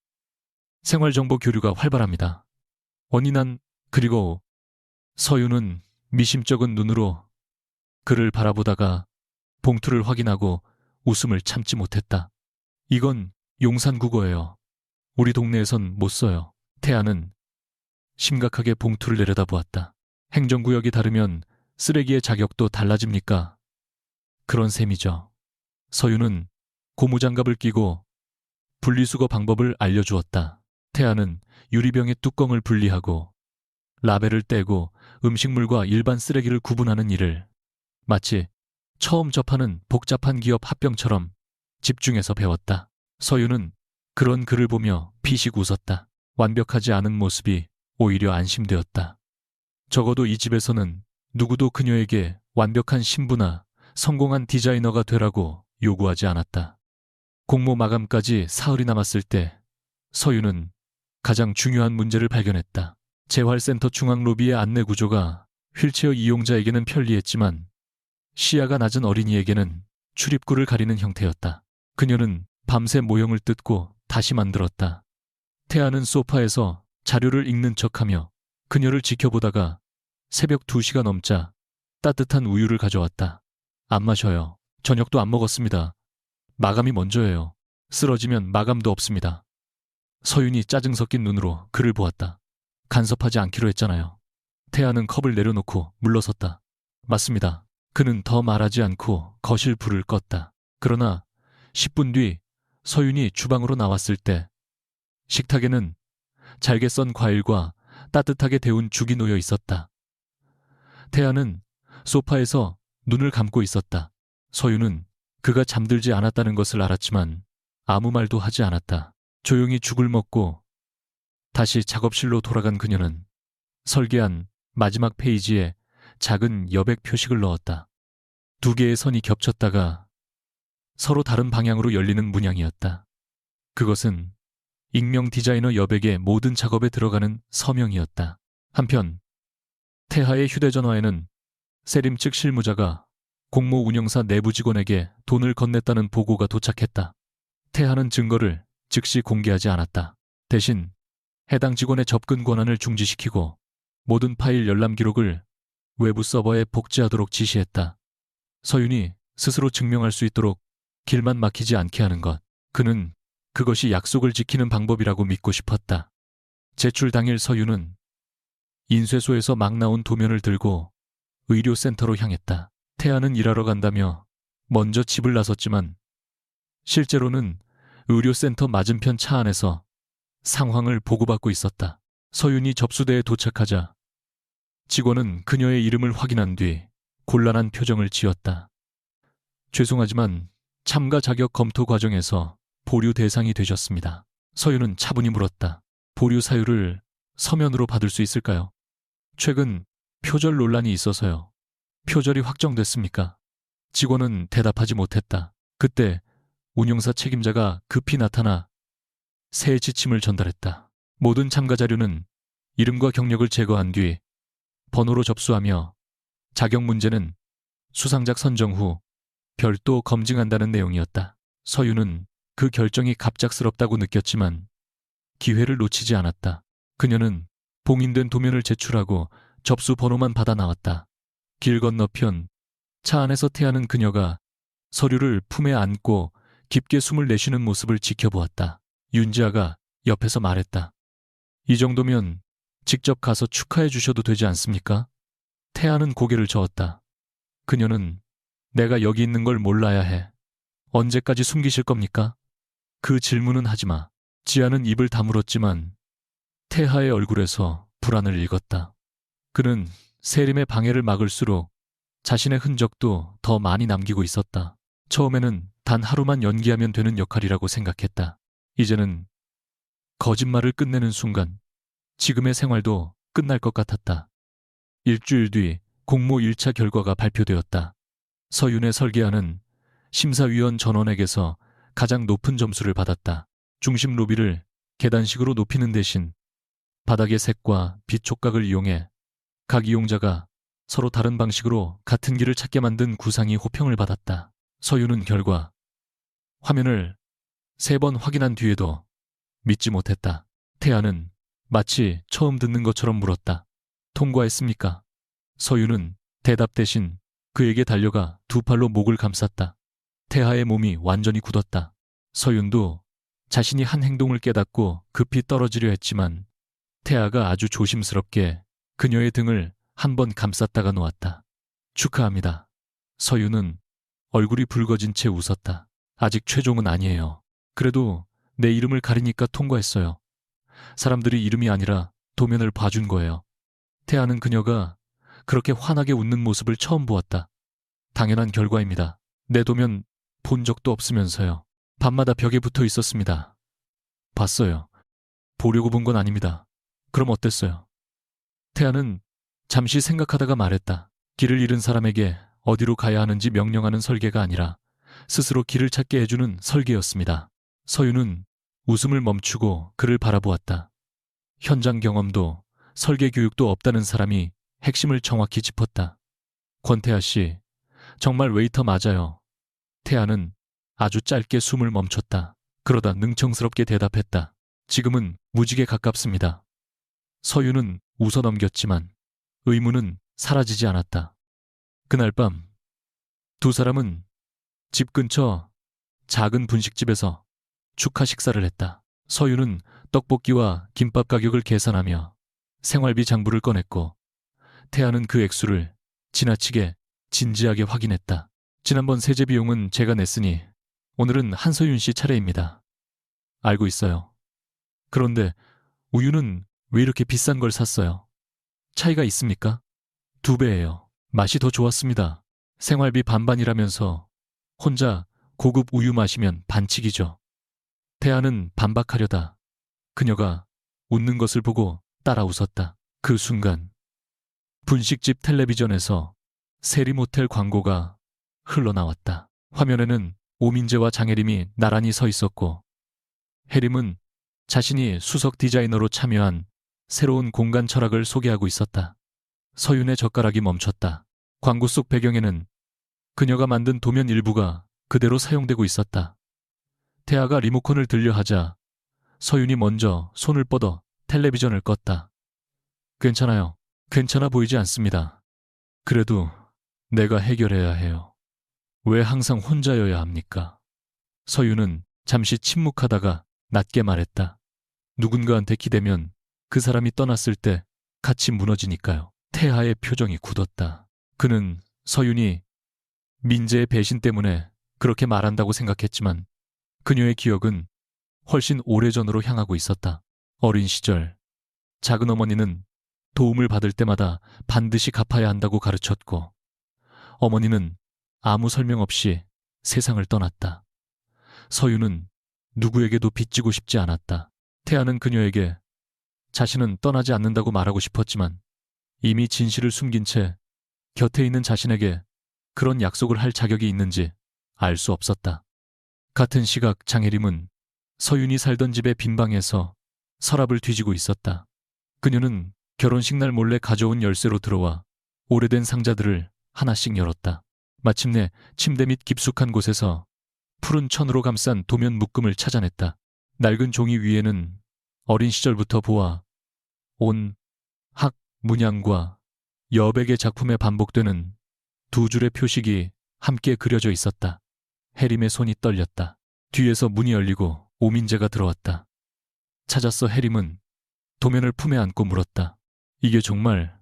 생활정보 교류가 활발합니다. 원인한 그리고 서윤은 미심쩍은 눈으로 그를 바라보다가 봉투를 확인하고 웃음을 참지 못했다. 이건 용산국어예요. 우리 동네에선 못 써요. 태아는 심각하게 봉투를 내려다보았다. 행정구역이 다르면 쓰레기의 자격도 달라집니까? 그런 셈이죠. 서윤은 고무장갑을 끼고 분리수거 방법을 알려주었다. 태아는 유리병의 뚜껑을 분리하고 라벨을 떼고 음식물과 일반 쓰레기를 구분하는 일을 마치 처음 접하는 복잡한 기업 합병처럼 집중해서 배웠다. 서윤은 그런 그를 보며 피식 웃었다. 완벽하지 않은 모습이 오히려 안심되었다. 적어도 이 집에서는 누구도 그녀에게 완벽한 신부나 성공한 디자이너가 되라고 요구하지 않았다. 공모 마감까지 사흘이 남았을 때 서윤은 가장 중요한 문제를 발견했다. 재활센터 중앙 로비의 안내 구조가 휠체어 이용자에게는 편리했지만 시야가 낮은 어린이에게는 출입구를 가리는 형태였다. 그녀는 밤새 모형을 뜯고 다시 만들었다. 태아는 소파에서 자료를 읽는 척하며 그녀를 지켜보다가 새벽 2시가 넘자 따뜻한 우유를 가져왔다. 안 마셔요. 저녁도 안 먹었습니다. 마감이 먼저예요. 쓰러지면 마감도 없습니다. 서윤이 짜증 섞인 눈으로 그를 보았다. 간섭하지 않기로 했잖아요. 태아는 컵을 내려놓고 물러섰다. 맞습니다. 그는 더 말하지 않고 거실 불을 껐다. 그러나 10분 뒤 서윤이 주방으로 나왔을 때 식탁에는 잘게 썬 과일과 따뜻하게 데운 죽이 놓여 있었다. 태아는 소파에서 눈을 감고 있었다. 서윤은 그가 잠들지 않았다는 것을 알았지만 아무 말도 하지 않았다. 조용히 죽을 먹고 다시 작업실로 돌아간 그녀는 설계한 마지막 페이지에 작은 여백 표식을 넣었다. 2개의 선이 겹쳤다가 서로 다른 방향으로 열리는 문양이었다. 그것은 익명 디자이너 여백의 모든 작업에 들어가는 서명이었다. 한편 태하의 휴대전화에는 세림 측 실무자가 공모 운영사 내부 직원에게 돈을 건넸다는 보고가 도착했다. 태하는 증거를 즉시 공개하지 않았다. 대신 해당 직원의 접근 권한을 중지시키고 모든 파일 열람 기록을 외부 서버에 복제하도록 지시했다. 서윤이 스스로 증명할 수 있도록 길만 막히지 않게 하는 것. 그는 그것이 약속을 지키는 방법이라고 믿고 싶었다. 제출 당일 서윤은 인쇄소에서 막 나온 도면을 들고 의료센터로 향했다. 태아는 일하러 간다며 먼저 집을 나섰지만 실제로는 의료센터 맞은편 차 안에서 상황을 보고받고 있었다. 서윤이 접수대에 도착하자 직원은 그녀의 이름을 확인한 뒤 곤란한 표정을 지었다. 죄송하지만 참가 자격 검토 과정에서 보류 대상이 되셨습니다. 서윤은 차분히 물었다. 보류 사유를 서면으로 받을 수 있을까요? 최근 표절 논란이 있어서요. 표절이 확정됐습니까? 직원은 대답하지 못했다. 그때 운영사 책임자가 급히 나타나 새 지침을 전달했다. 모든 참가 자료는 이름과 경력을 제거한 뒤 번호로 접수하며 자격 문제는 수상작 선정 후 별도 검증한다는 내용이었다. 서윤은 그 결정이 갑작스럽다고 느꼈지만 기회를 놓치지 않았다. 그녀는 봉인된 도면을 제출하고 접수 번호만 받아 나왔다. 길 건너편 차 안에서 태하는 그녀가 서류를 품에 안고 깊게 숨을 내쉬는 모습을 지켜보았다. 윤지아가 옆에서 말했다. 이 정도면 직접 가서 축하해 주셔도 되지 않습니까? 태아는 고개를 저었다. 그녀는 내가 여기 있는 걸 몰라야 해. 언제까지 숨기실 겁니까? 그 질문은 하지 마. 지아는 입을 다물었지만 태하의 얼굴에서 불안을 읽었다. 그는 세림의 방해를 막을수록 자신의 흔적도 더 많이 남기고 있었다. 처음에는 단 하루만 연기하면 되는 역할이라고 생각했다. 이제는 거짓말을 끝내는 순간 지금의 생활도 끝날 것 같았다. 일주일 뒤 공모 1차 결과가 발표되었다. 서윤의 설계안은 심사위원 전원에게서 가장 높은 점수를 받았다. 중심 로비를 계단식으로 높이는 대신 바닥의 색과 빛 촉각을 이용해 각 이용자가 서로 다른 방식으로 같은 길을 찾게 만든 구상이 호평을 받았다. 서윤은 결과 화면을 3번 확인한 뒤에도 믿지 못했다. 태아는 마치 처음 듣는 것처럼 물었다. 통과했습니까? 서윤은 대답 대신 그에게 달려가 2팔로 목을 감쌌다. 태아의 몸이 완전히 굳었다. 서윤도 자신이 한 행동을 깨닫고 급히 떨어지려 했지만 태아가 아주 조심스럽게 그녀의 등을 한 번 감쌌다가 놓았다. 축하합니다. 서윤은 얼굴이 붉어진 채 웃었다. 아직 최종은 아니에요. 그래도 내 이름을 가리니까 통과했어요. 사람들이 이름이 아니라 도면을 봐준 거예요. 태아는 그녀가 그렇게 환하게 웃는 모습을 처음 보았다. 당연한 결과입니다. 내 도면 본 적도 없으면서요. 밤마다 벽에 붙어 있었습니다. 봤어요. 보려고 본 건 아닙니다. 그럼 어땠어요? 태아는 잠시 생각하다가 말했다. 길을 잃은 사람에게 어디로 가야 하는지 명령하는 설계가 아니라 스스로 길을 찾게 해주는 설계였습니다. 서윤은 웃음을 멈추고 그를 바라보았다. 현장 경험도 설계 교육도 없다는 사람이 핵심을 정확히 짚었다. 권태아 씨, 정말 웨이터 맞아요. 태아는 아주 짧게 숨을 멈췄다. 그러다 능청스럽게 대답했다. 지금은 무직에 가깝습니다. 서윤은 웃어넘겼지만 의문은 사라지지 않았다. 그날 밤 두 사람은 집 근처 작은 분식집에서 축하 식사를 했다. 서윤은 떡볶이와 김밥 가격을 계산하며 생활비 장부를 꺼냈고 태아는 그 액수를 지나치게 진지하게 확인했다. 지난번 세제 비용은 제가 냈으니 오늘은 한서윤 씨 차례입니다. 알고 있어요. 그런데 우유는 왜 이렇게 비싼 걸 샀어요? 차이가 있습니까? 2배예요. 맛이 더 좋았습니다. 생활비 반반이라면서 혼자 고급 우유 마시면 반칙이죠. 태아는 반박하려다 그녀가 웃는 것을 보고 따라 웃었다. 그 순간 분식집 텔레비전에서 세리모텔 광고가 흘러나왔다. 화면에는 오민재와 장혜림이 나란히 서 있었고 혜림은 자신이 수석 디자이너로 참여한 새로운 공간 철학을 소개하고 있었다. 서윤의 젓가락이 멈췄다. 광고 속 배경에는 그녀가 만든 도면 일부가 그대로 사용되고 있었다. 태아가 리모컨을 들려 하자 서윤이 먼저 손을 뻗어 텔레비전을 껐다. 괜찮아요. 괜찮아 보이지 않습니다. 그래도 내가 해결해야 해요. 왜 항상 혼자여야 합니까? 서윤은 잠시 침묵하다가 낮게 말했다. 누군가한테 기대면 그 사람이 떠났을 때 같이 무너지니까요. 태아의 표정이 굳었다. 그는 서윤이 민재의 배신 때문에 그렇게 말한다고 생각했지만 그녀의 기억은 훨씬 오래전으로 향하고 있었다. 어린 시절 작은 어머니는 도움을 받을 때마다 반드시 갚아야 한다고 가르쳤고 어머니는 아무 설명 없이 세상을 떠났다. 서윤은 누구에게도 빚지고 싶지 않았다. 태아는 그녀에게 자신은 떠나지 않는다고 말하고 싶었지만 이미 진실을 숨긴 채 곁에 있는 자신에게 그런 약속을 할 자격이 있는지 알 수 없었다. 같은 시각 장혜림은 서윤이 살던 집의 빈방에서 서랍을 뒤지고 있었다. 그녀는 결혼식 날 몰래 가져온 열쇠로 들어와 오래된 상자들을 하나씩 열었다. 마침내 침대 밑 깊숙한 곳에서 푸른 천으로 감싼 도면 묶음을 찾아냈다. 낡은 종이 위에는 어린 시절부터 보아 온 학, 문양과 여백의 작품에 반복되는 두 줄의 표식이 함께 그려져 있었다. 혜림의 손이 떨렸다. 뒤에서 문이 열리고 오민재가 들어왔다. 찾았어. 혜림은 도면을 품에 안고 물었다. 이게 정말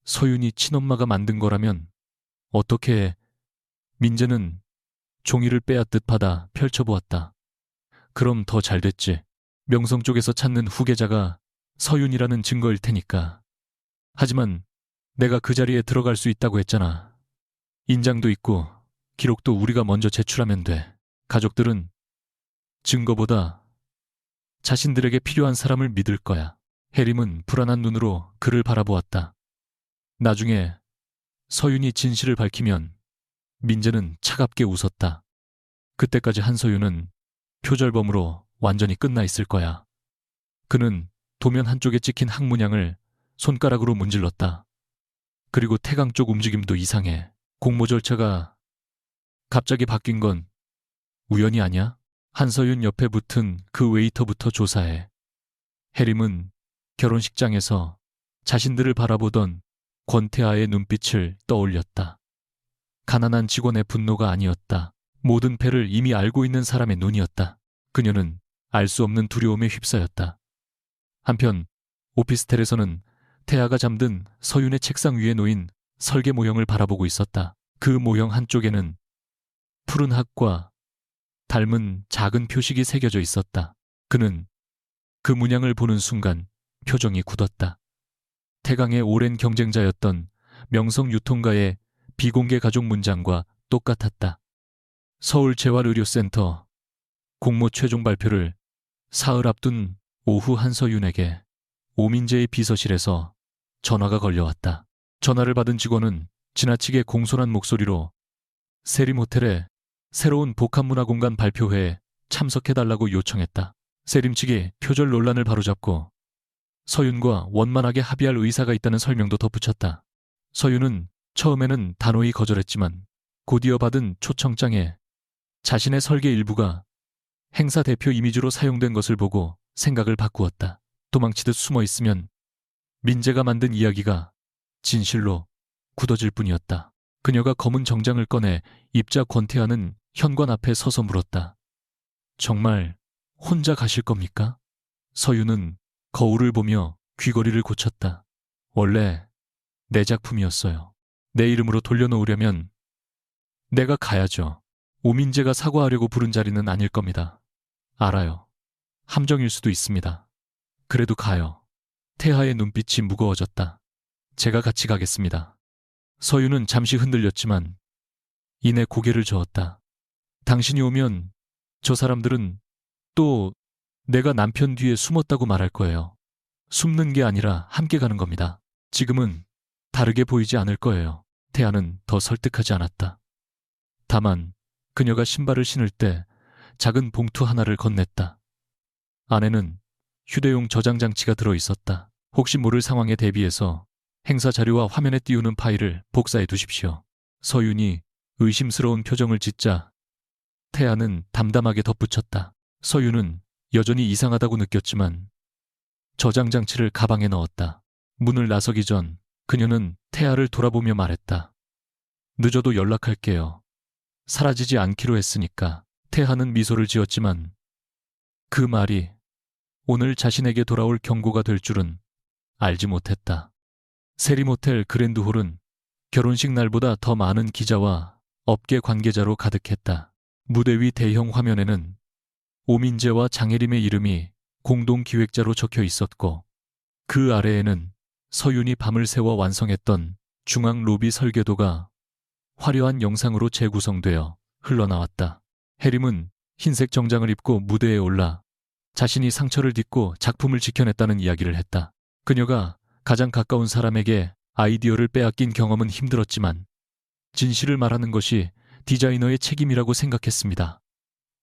서윤이 친엄마가 만든 거라면 어떻게 해? 민재는 종이를 빼앗듯 받아 펼쳐보았다. 그럼 더 잘 됐지. 명성 쪽에서 찾는 후계자가 서윤이라는 증거일 테니까. 하지만 내가 그 자리에 들어갈 수 있다고 했잖아. 인장도 있고 기록도 우리가 먼저 제출하면 돼. 가족들은 증거보다 자신들에게 필요한 사람을 믿을 거야. 혜림은 불안한 눈으로 그를 바라보았다. 나중에 서윤이 진실을 밝히면 민재는 차갑게 웃었다. 그때까지 한서윤은 표절범으로 완전히 끝나 있을 거야. 그는 도면 한쪽에 찍힌 항문양을 손가락으로 문질렀다. 그리고 태강 쪽 움직임도 이상해. 공모 절차가 갑자기 바뀐 건 우연이 아니야? 한서윤 옆에 붙은 그 웨이터부터 조사해. 혜림은 결혼식장에서 자신들을 바라보던 권태아의 눈빛을 떠올렸다. 가난한 직원의 분노가 아니었다. 모든 패를 이미 알고 있는 사람의 눈이었다. 그녀는 알 수 없는 두려움에 휩싸였다. 한편 오피스텔에서는 태아가 잠든 서윤의 책상 위에 놓인 설계 모형을 바라보고 있었다. 그 모형 한쪽에는 푸른 학과 닮은 작은 표식이 새겨져 있었다. 그는 그 문양을 보는 순간 표정이 굳었다. 태강의 오랜 경쟁자였던 명성유통가의 비공개 가족 문장과 똑같았다. 서울재활의료센터 공모 최종 발표를 사흘 앞둔 오후 한서윤에게 오민재의 비서실에서 전화가 걸려왔다. 전화를 받은 직원은 지나치게 공손한 목소리로 세림호텔의 새로운 복합문화공간 발표회에 참석해달라고 요청했다. 세림 측이 표절 논란을 바로잡고 서윤과 원만하게 합의할 의사가 있다는 설명도 덧붙였다. 서윤은 처음에는 단호히 거절했지만 곧 이어받은 초청장에 자신의 설계 일부가 행사 대표 이미지로 사용된 것을 보고 생각을 바꾸었다. 도망치듯 숨어 있으면 민재가 만든 이야기가 진실로 굳어질 뿐이었다. 그녀가 검은 정장을 꺼내 입자 권태하는 현관 앞에 서서 물었다. 정말 혼자 가실 겁니까? 서유는 거울을 보며 귀걸이를 고쳤다. 원래 내 작품이었어요. 내 이름으로 돌려놓으려면 내가 가야죠. 오민재가 사과하려고 부른 자리는 아닐 겁니다. 알아요. 함정일 수도 있습니다. 그래도 가요. 태하의 눈빛이 무거워졌다. 제가 같이 가겠습니다. 서유는 잠시 흔들렸지만 이내 고개를 저었다. 당신이 오면 저 사람들은 또 내가 남편 뒤에 숨었다고 말할 거예요. 숨는 게 아니라 함께 가는 겁니다. 지금은 다르게 보이지 않을 거예요. 태아는 더 설득하지 않았다. 다만 그녀가 신발을 신을 때 작은 봉투 하나를 건넸다. 안에는 휴대용 저장 장치가 들어있었다. 혹시 모를 상황에 대비해서 행사 자료와 화면에 띄우는 파일을 복사해 두십시오. 서윤이 의심스러운 표정을 짓자 태아는 담담하게 덧붙였다. 서윤은 여전히 이상하다고 느꼈지만 저장 장치를 가방에 넣었다. 문을 나서기 전 그녀는 태아를 돌아보며 말했다. 늦어도 연락할게요. 사라지지 않기로 했으니까. 태아는 미소를 지었지만 그 말이 오늘 자신에게 돌아올 경고가 될 줄은 알지 못했다. 세리모텔 그랜드홀은 결혼식 날보다 더 많은 기자와 업계 관계자로 가득했다. 무대 위 대형 화면에는 오민재와 장혜림의 이름이 공동 기획자로 적혀 있었고 그 아래에는 서윤이 밤을 새워 완성했던 중앙 로비 설계도가 화려한 영상으로 재구성되어 흘러나왔다. 혜림은 흰색 정장을 입고 무대에 올라 자신이 상처를 딛고 작품을 지켜냈다는 이야기를 했다. 그녀가 가장 가까운 사람에게 아이디어를 빼앗긴 경험은 힘들었지만 진실을 말하는 것이 디자이너의 책임이라고 생각했습니다.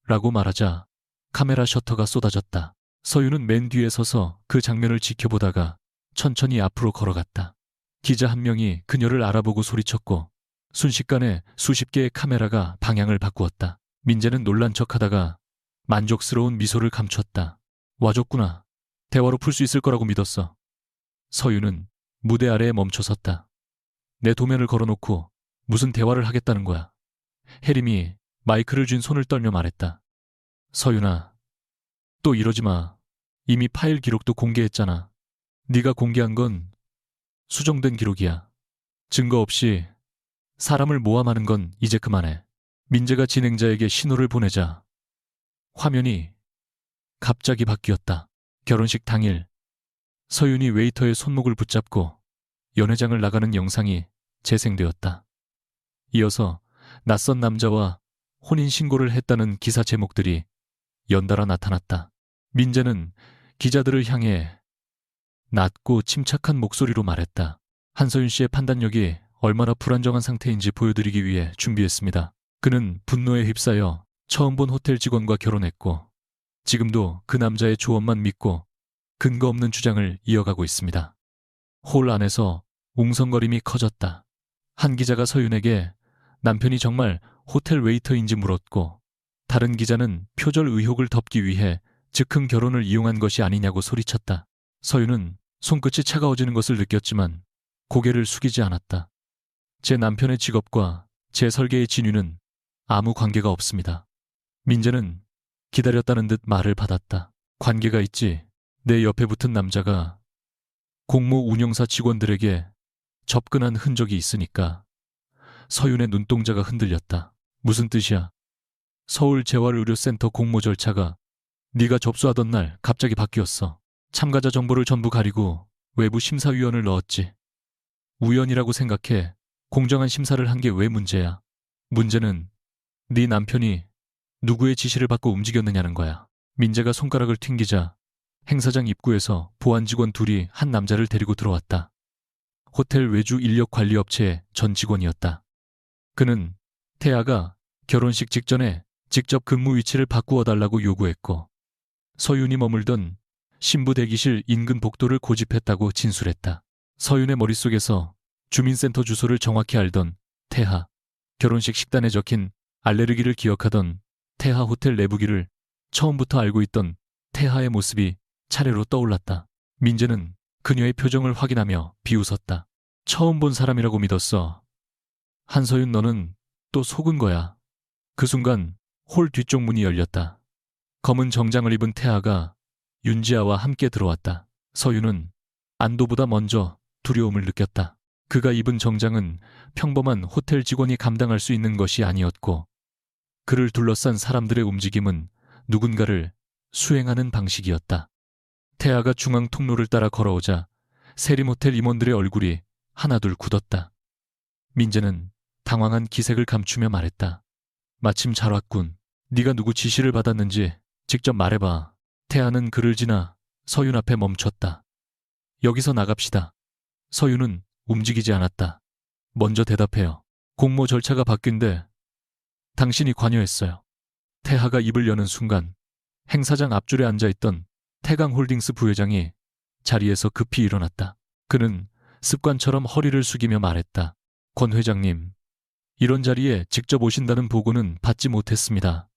라고 말하자 카메라 셔터가 쏟아졌다. 서유는 맨 뒤에 서서 그 장면을 지켜보다가 천천히 앞으로 걸어갔다. 기자 한 명이 그녀를 알아보고 소리쳤고 순식간에 수십 개의 카메라가 방향을 바꾸었다. 민재는 놀란 척하다가 만족스러운 미소를 감췄다. 와줬구나. 대화로 풀 수 있을 거라고 믿었어. 서유는 무대 아래에 멈춰섰다. 내 도면을 걸어놓고 무슨 대화를 하겠다는 거야. 혜림이 마이크를 쥔 손을 떨며 말했다. 서윤아, 또 이러지 마. 이미 파일 기록도 공개했잖아. 네가 공개한 건 수정된 기록이야. 증거 없이 사람을 모함하는 건 이제 그만해. 민재가 진행자에게 신호를 보내자 화면이 갑자기 바뀌었다. 결혼식 당일 서윤이 웨이터의 손목을 붙잡고 연회장을 나가는 영상이 재생되었다. 이어서 낯선 남자와 혼인신고를 했다는 기사 제목들이 연달아 나타났다. 민재는 기자들을 향해 낮고 침착한 목소리로 말했다. 한서윤 씨의 판단력이 얼마나 불안정한 상태인지 보여드리기 위해 준비했습니다. 그는 분노에 휩싸여 처음 본 호텔 직원과 결혼했고 지금도 그 남자의 조언만 믿고 근거 없는 주장을 이어가고 있습니다. 홀 안에서 웅성거림이 커졌다. 한 기자가 서윤에게 남편이 정말 호텔 웨이터인지 물었고 다른 기자는 표절 의혹을 덮기 위해 즉흥 결혼을 이용한 것이 아니냐고 소리쳤다. 서윤은 손끝이 차가워지는 것을 느꼈지만 고개를 숙이지 않았다. 제 남편의 직업과 제 설계의 진위는 아무 관계가 없습니다. 민재는 기다렸다는 듯 말을 받았다. 관계가 있지. 내 옆에 붙은 남자가 공모 운영사 직원들에게 접근한 흔적이 있으니까. 서윤의 눈동자가 흔들렸다. 무슨 뜻이야? 서울재활의료센터 공모 절차가 네가 접수하던 날 갑자기 바뀌었어. 참가자 정보를 전부 가리고 외부 심사위원을 넣었지. 우연이라고 생각해. 공정한 심사를 한 게 왜 문제야? 문제는 네 남편이 누구의 지시를 받고 움직였느냐는 거야. 민재가 손가락을 튕기자 행사장 입구에서 보안 직원 둘이 한 남자를 데리고 들어왔다. 호텔 외주 인력 관리 업체의 전 직원이었다. 그는 태아가 결혼식 직전에 직접 근무 위치를 바꾸어 달라고 요구했고 서윤이 머물던 신부 대기실 인근 복도를 고집했다고 진술했다. 서윤의 머릿속에서 주민센터 주소를 정확히 알던 태하, 결혼식 식단에 적힌 알레르기를 기억하던 태하 호텔 내부기를 처음부터 알고 있던 태하의 모습이 차례로 떠올랐다. 민재는 그녀의 표정을 확인하며 비웃었다. 처음 본 사람이라고 믿었어. 한서윤, 너는 또 속은 거야. 그 순간 홀 뒤쪽 문이 열렸다. 검은 정장을 입은 태아가 윤지아와 함께 들어왔다. 서윤은 안도보다 먼저 두려움을 느꼈다. 그가 입은 정장은 평범한 호텔 직원이 감당할 수 있는 것이 아니었고, 그를 둘러싼 사람들의 움직임은 누군가를 수행하는 방식이었다. 태아가 중앙 통로를 따라 걸어오자 세림호텔 임원들의 얼굴이 하나둘 굳었다. 민재는 당황한 기색을 감추며 말했다. 마침 잘 왔군. 네가 누구 지시를 받았는지 직접 말해봐. 태아는 그를 지나 서윤 앞에 멈췄다. 여기서 나갑시다. 서윤은 움직이지 않았다. 먼저 대답해요. 공모 절차가 바뀐데 당신이 관여했어요. 태하가 입을 여는 순간 행사장 앞줄에 앉아있던 태강홀딩스 부회장이 자리에서 급히 일어났다. 그는 습관처럼 허리를 숙이며 말했다. 권 회장님, 이런 자리에 직접 오신다는 보고는 받지 못했습니다.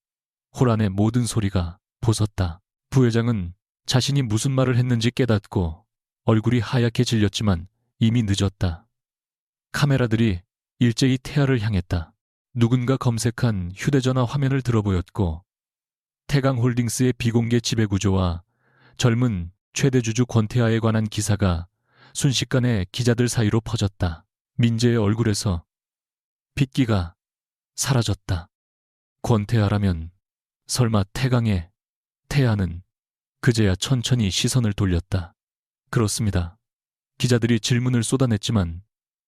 홀 안의 모든 소리가 보섰다. 부회장은 자신이 무슨 말을 했는지 깨닫고 얼굴이 하얗게 질렸지만 이미 늦었다. 카메라들이 일제히 태아를 향했다. 누군가 검색한 휴대전화 화면을 들어보였고, 태강홀딩스의 비공개 지배구조와 젊은 최대 주주 권태아에 관한 기사가 순식간에 기자들 사이로 퍼졌다. 민재의 얼굴에서 핏기가 사라졌다. 권태아라면 설마 태강의 태아는 그제야 천천히 시선을 돌렸다. 그렇습니다. 기자들이 질문을 쏟아냈지만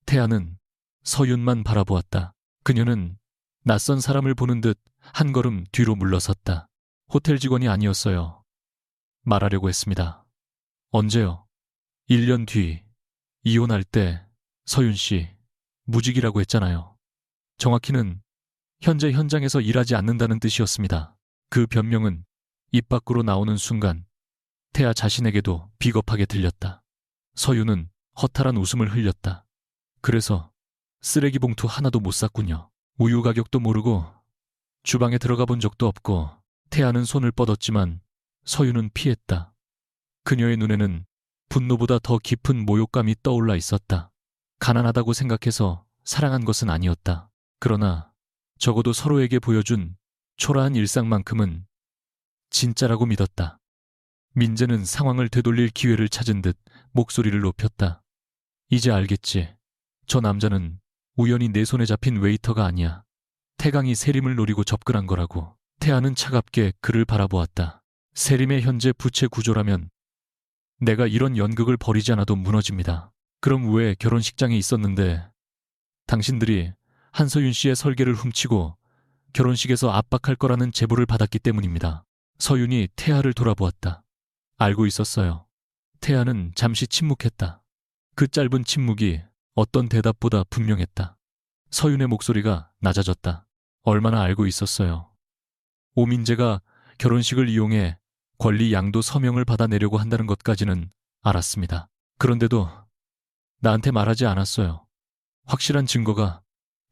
태아는 서윤만 바라보았다. 그녀는 낯선 사람을 보는 듯 한 걸음 뒤로 물러섰다. 호텔 직원이 아니었어요. 말하려고 했습니다. 언제요? 1년 뒤, 이혼할 때 서윤 씨 무직이라고 했잖아요. 정확히는 현재 현장에서 일하지 않는다는 뜻이었습니다. 그 변명은 입 밖으로 나오는 순간 태아 자신에게도 비겁하게 들렸다. 서윤은 허탈한 웃음을 흘렸다. 그래서 쓰레기 봉투 하나도 못 샀군요. 우유 가격도 모르고 주방에 들어가 본 적도 없고. 태아는 손을 뻗었지만 서윤은 피했다. 그녀의 눈에는 분노보다 더 깊은 모욕감이 떠올라 있었다. 가난하다고 생각해서 사랑한 것은 아니었다. 그러나 적어도 서로에게 보여준 초라한 일상만큼은 진짜라고 믿었다. 민재는 상황을 되돌릴 기회를 찾은 듯 목소리를 높였다. 이제 알겠지. 저 남자는 우연히 내 손에 잡힌 웨이터가 아니야. 태강이 세림을 노리고 접근한 거라고. 태아는 차갑게 그를 바라보았다. 세림의 현재 부채 구조라면 내가 이런 연극을 벌이지 않아도 무너집니다. 그럼 왜 결혼식장에 있었는데 당신들이 한서윤 씨의 설계를 훔치고 결혼식에서 압박할 거라는 제보를 받았기 때문입니다. 서윤이 태아를 돌아보았다. 알고 있었어요. 태아는 잠시 침묵했다. 그 짧은 침묵이 어떤 대답보다 분명했다. 서윤의 목소리가 낮아졌다. 얼마나 알고 있었어요. 오민재가 결혼식을 이용해 권리 양도 서명을 받아내려고 한다는 것까지는 알았습니다. 그런데도 나한테 말하지 않았어요. 확실한 증거가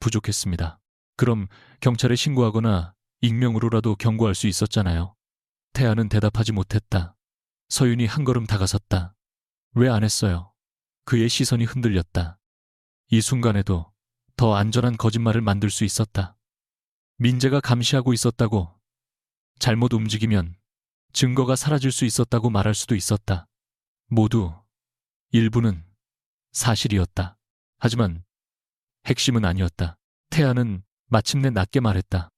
부족했습니다. 그럼 경찰에 신고하거나 익명으로라도 경고할 수 있었잖아요. 태아는 대답하지 못했다. 서윤이 한 걸음 다가섰다. 왜 안 했어요? 그의 시선이 흔들렸다. 이 순간에도 더 안전한 거짓말을 만들 수 있었다. 민재가 감시하고 있었다고, 잘못 움직이면 증거가 사라질 수 있었다고 말할 수도 있었다. 모두 일부는 사실이었다. 하지만 핵심은 아니었다. 태아는 마침내 낮게 말했다.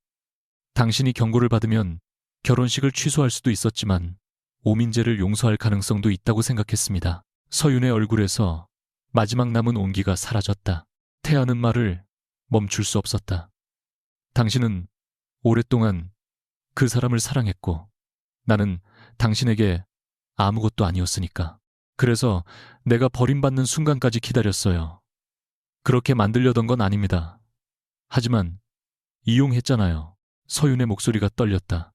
당신이 경고를 받으면 결혼식을 취소할 수도 있었지만 오민재를 용서할 가능성도 있다고 생각했습니다. 서윤의 얼굴에서 마지막 남은 온기가 사라졌다. 태아는 말을 멈출 수 없었다. 당신은 오랫동안 그 사람을 사랑했고 나는 당신에게 아무것도 아니었으니까. 그래서 내가 버림받는 순간까지 기다렸어요. 그렇게 만들려던 건 아닙니다. 하지만 이용했잖아요. 서윤의 목소리가 떨렸다.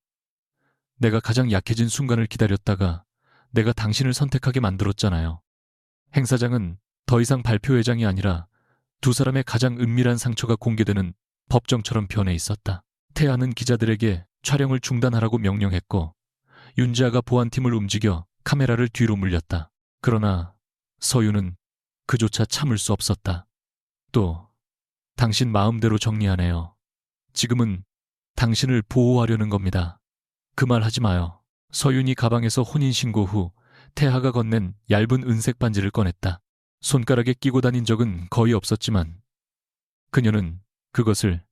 내가 가장 약해진 순간을 기다렸다가 내가 당신을 선택하게 만들었잖아요. 행사장은 더 이상 발표회장이 아니라 두 사람의 가장 은밀한 상처가 공개되는 법정처럼 변해 있었다. 태아는 기자들에게 촬영을 중단하라고 명령했고 윤지아가 보안팀을 움직여 카메라를 뒤로 물렸다. 그러나 서윤은 그조차 참을 수 없었다. 또 당신 마음대로 정리하네요. 지금은 당신을 보호하려는 겁니다. 그 말 하지 마요. 서윤이 가방에서 혼인신고 후 태하가 건넨 얇은 은색 반지를 꺼냈다. 손가락에 끼고 다닌 적은 거의 없었지만 그녀는 그것을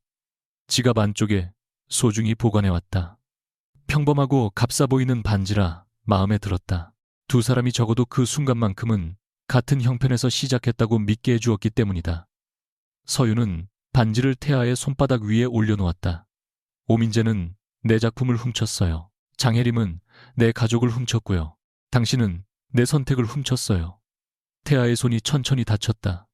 지갑 안쪽에 소중히 보관해왔다. 평범하고 값싸 보이는 반지라 마음에 들었다. 두 사람이 적어도 그 순간만큼은 같은 형편에서 시작했다고 믿게 해주었기 때문이다. 서윤은 반지를 태아의 손바닥 위에 올려놓았다. 오민재는 내 작품을 훔쳤어요. 장혜림은 내 가족을 훔쳤고요. 당신은 내 선택을 훔쳤어요. 태아의 손이 천천히 닫혔다.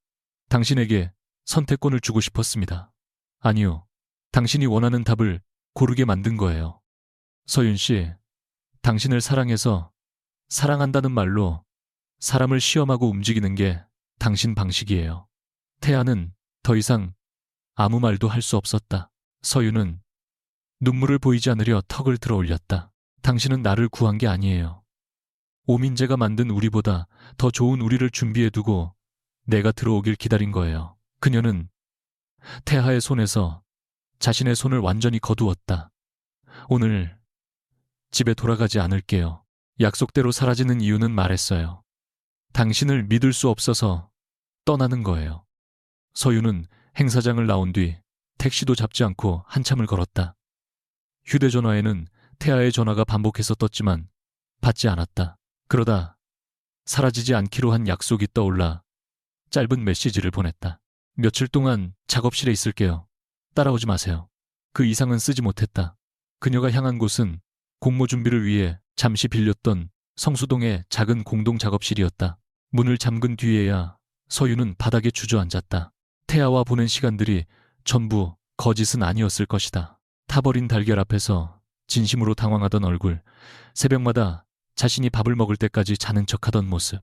당신에게 선택권을 주고 싶었습니다. 아니요. 당신이 원하는 답을 고르게 만든 거예요. 서윤 씨, 당신을 사랑해서 사랑한다는 말로 사람을 시험하고 움직이는 게 당신 방식이에요. 태아는 더 이상 아무 말도 할 수 없었다. 서윤은 눈물을 보이지 않으려 턱을 들어 올렸다. 당신은 나를 구한 게 아니에요. 오민재가 만든 우리보다 더 좋은 우리를 준비해두고 내가 들어오길 기다린 거예요. 그녀는 태하의 손에서 자신의 손을 완전히 거두었다. 오늘 집에 돌아가지 않을게요. 약속대로 사라지는 이유는 말했어요. 당신을 믿을 수 없어서 떠나는 거예요. 서윤은 행사장을 나온 뒤 택시도 잡지 않고 한참을 걸었다. 휴대전화에는 태아의 전화가 반복해서 떴지만 받지 않았다. 그러다 사라지지 않기로 한 약속이 떠올라 짧은 메시지를 보냈다. 며칠 동안 작업실에 있을게요. 따라오지 마세요. 그 이상은 쓰지 못했다. 그녀가 향한 곳은 공모 준비를 위해 잠시 빌렸던 성수동의 작은 공동 작업실이었다. 문을 잠근 뒤에야 서윤은 바닥에 주저앉았다. 태아와 보낸 시간들이 전부 거짓은 아니었을 것이다. 타버린 달걀 앞에서 진심으로 당황하던 얼굴, 새벽마다 자신이 밥을 먹을 때까지 자는 척하던 모습,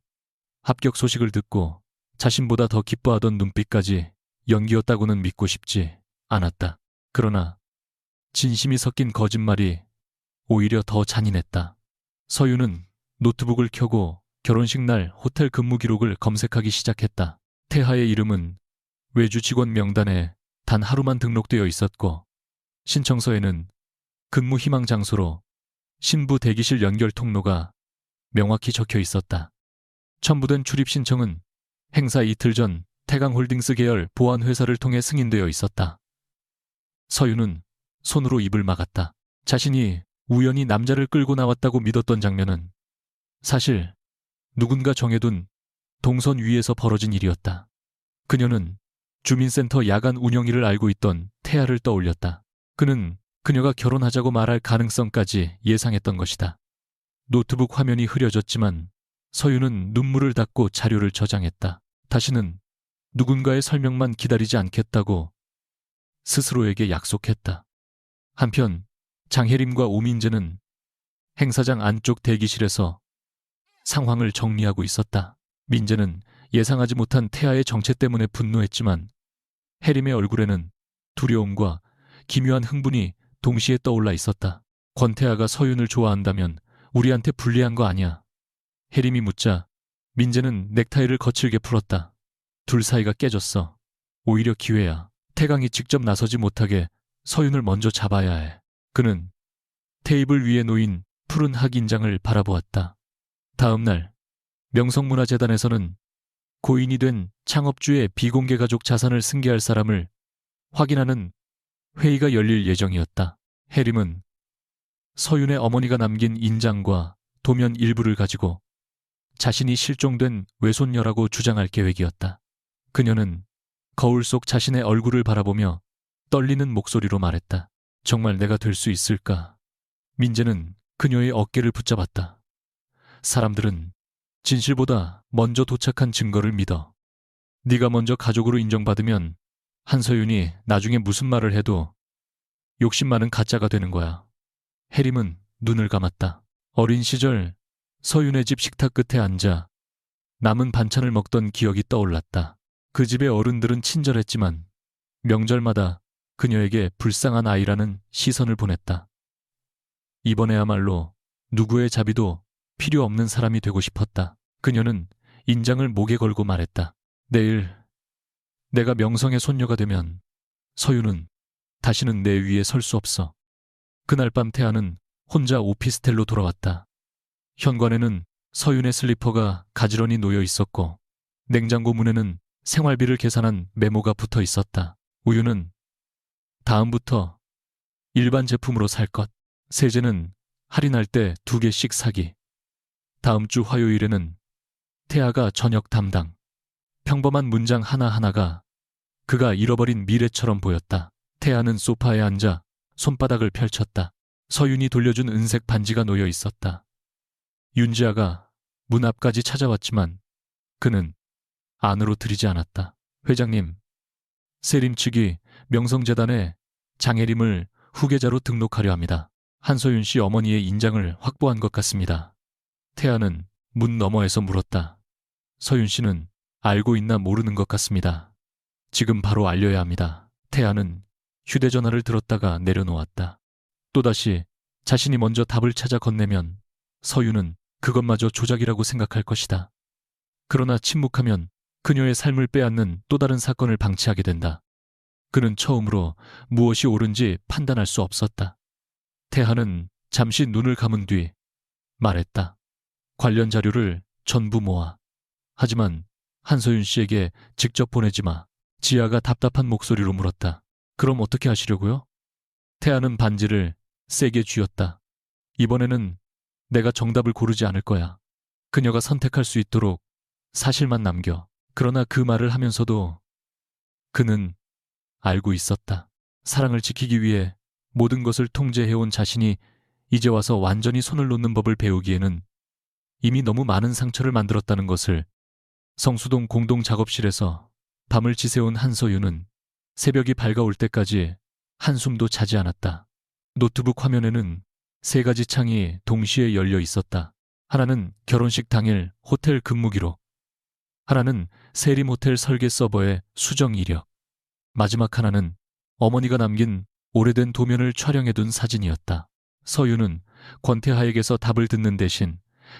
합격 소식을 듣고 자신보다 더 기뻐하던 눈빛까지 연기였다고는 믿고 싶지 않았다. 그러나 진심이 섞인 거짓말이 오히려 더 잔인했다. 서윤은 노트북을 켜고 결혼식 날 호텔 근무 기록을 검색하기 시작했다. 태하의 이름은 외주 직원 명단에 단 하루만 등록되어 있었고 신청서에는 근무 희망 장소로 신부 대기실 연결 통로가 명확히 적혀 있었다. 첨부된 출입 신청은 행사 이틀 전 태강홀딩스 계열 보안회사를 통해 승인되어 있었다. 서윤은 손으로 입을 막았다. 자신이 우연히 남자를 끌고 나왔다고 믿었던 장면은 사실 누군가 정해둔 동선 위에서 벌어진 일이었다. 그녀는 주민센터 야간 운영일을 알고 있던 태아를 떠올렸다. 그는 그녀가 결혼하자고 말할 가능성까지 예상했던 것이다. 노트북 화면이 흐려졌지만 서윤은 눈물을 닦고 자료를 저장했다. 다시는 누군가의 설명만 기다리지 않겠다고 스스로에게 약속했다. 한편 장혜림과 오민재는 행사장 안쪽 대기실에서 상황을 정리하고 있었다. 민재는 예상하지 못한 태아의 정체 때문에 분노했지만 혜림의 얼굴에는 두려움과 기묘한 흥분이 동시에 떠올라 있었다. 권태아가 서윤을 좋아한다면 우리한테 불리한 거 아니야. 혜림이 묻자 민재는 넥타이를 거칠게 풀었다. 둘 사이가 깨졌어. 오히려 기회야. 태강이 직접 나서지 못하게 서윤을 먼저 잡아야 해. 그는 테이블 위에 놓인 푸른 학인장을 바라보았다. 다음 날 명성문화재단에서는 고인이 된 창업주의 비공개 가족 자산을 승계할 사람을 확인하는 회의가 열릴 예정이었다. 혜림은 서윤의 어머니가 남긴 인장과 도면 일부를 가지고 자신이 실종된 외손녀라고 주장할 계획이었다. 그녀는 거울 속 자신의 얼굴을 바라보며 떨리는 목소리로 말했다. 정말 내가 될 수 있을까? 민재는 그녀의 어깨를 붙잡았다. 사람들은 진실보다 먼저 도착한 증거를 믿어. 네가 먼저 가족으로 인정받으면 한서윤이 나중에 무슨 말을 해도 욕심 많은 가짜가 되는 거야. 혜림은 눈을 감았다. 어린 시절 서윤의 집 식탁 끝에 앉아 남은 반찬을 먹던 기억이 떠올랐다. 그 집의 어른들은 친절했지만 명절마다 그녀에게 불쌍한 아이라는 시선을 보냈다. 이번에야말로 누구의 자비도 필요 없는 사람이 되고 싶었다. 그녀는 인장을 목에 걸고 말했다. 내일 내가 명성의 손녀가 되면 서유는 다시는 내 위에 설 수 없어. 그날 밤 태아는 혼자 오피스텔로 돌아왔다. 현관에는 서윤의 슬리퍼가 가지런히 놓여 있었고 냉장고 문에는 생활비를 계산한 메모가 붙어 있었다. 우유는 다음부터 일반 제품으로 살 것. 세제는 할인할 때 2개씩 사기. 다음 주 화요일에는 태아가 저녁 담당. 평범한 문장 하나하나가 그가 잃어버린 미래처럼 보였다. 태아는 소파에 앉아 손바닥을 펼쳤다. 서윤이 돌려준 은색 반지가 놓여 있었다. 윤지아가 문 앞까지 찾아왔지만 그는 안으로 들이지 않았다. 회장님, 세림 측이 명성재단에 장혜림을 후계자로 등록하려 합니다. 한서윤 씨 어머니의 인장을 확보한 것 같습니다. 태아는 문 너머에서 물었다. 서윤 씨는 알고 있나 모르는 것 같습니다. 지금 바로 알려야 합니다. 태아는 휴대전화를 들었다가 내려놓았다. 또다시 자신이 먼저 답을 찾아 건네면 서윤은 그것마저 조작이라고 생각할 것이다. 그러나 침묵하면 그녀의 삶을 빼앗는 또 다른 사건을 방치하게 된다. 그는 처음으로 무엇이 옳은지 판단할 수 없었다. 태하는 잠시 눈을 감은 뒤 말했다. 관련 자료를 전부 모아. 하지만 한서윤 씨에게 직접 보내지 마. 지아가 답답한 목소리로 물었다. 그럼 어떻게 하시려고요? 태아는 반지를 세게 쥐었다. 이번에는 내가 정답을 고르지 않을 거야. 그녀가 선택할 수 있도록 사실만 남겨. 그러나 그 말을 하면서도 그는 알고 있었다. 사랑을 지키기 위해 모든 것을 통제해온 자신이 이제 와서 완전히 손을 놓는 법을 배우기에는 이미 너무 많은 상처를 만들었다는 것을. 성수동 공동 작업실에서 밤을 지새운 한서윤은 새벽이 밝아올 때까지 한숨도 자지 않았다. 노트북 화면에는 3가지 창이 동시에 열려 있었다. 하나는 결혼식 당일 호텔 근무 기록, 하나는 세림 호텔 설계 서버의 수정 이력, 마지막 하나는 어머니가 남긴 오래된 도면을 촬영해둔 사진이었다. 서윤은 권태하에게서 답을 듣는 대신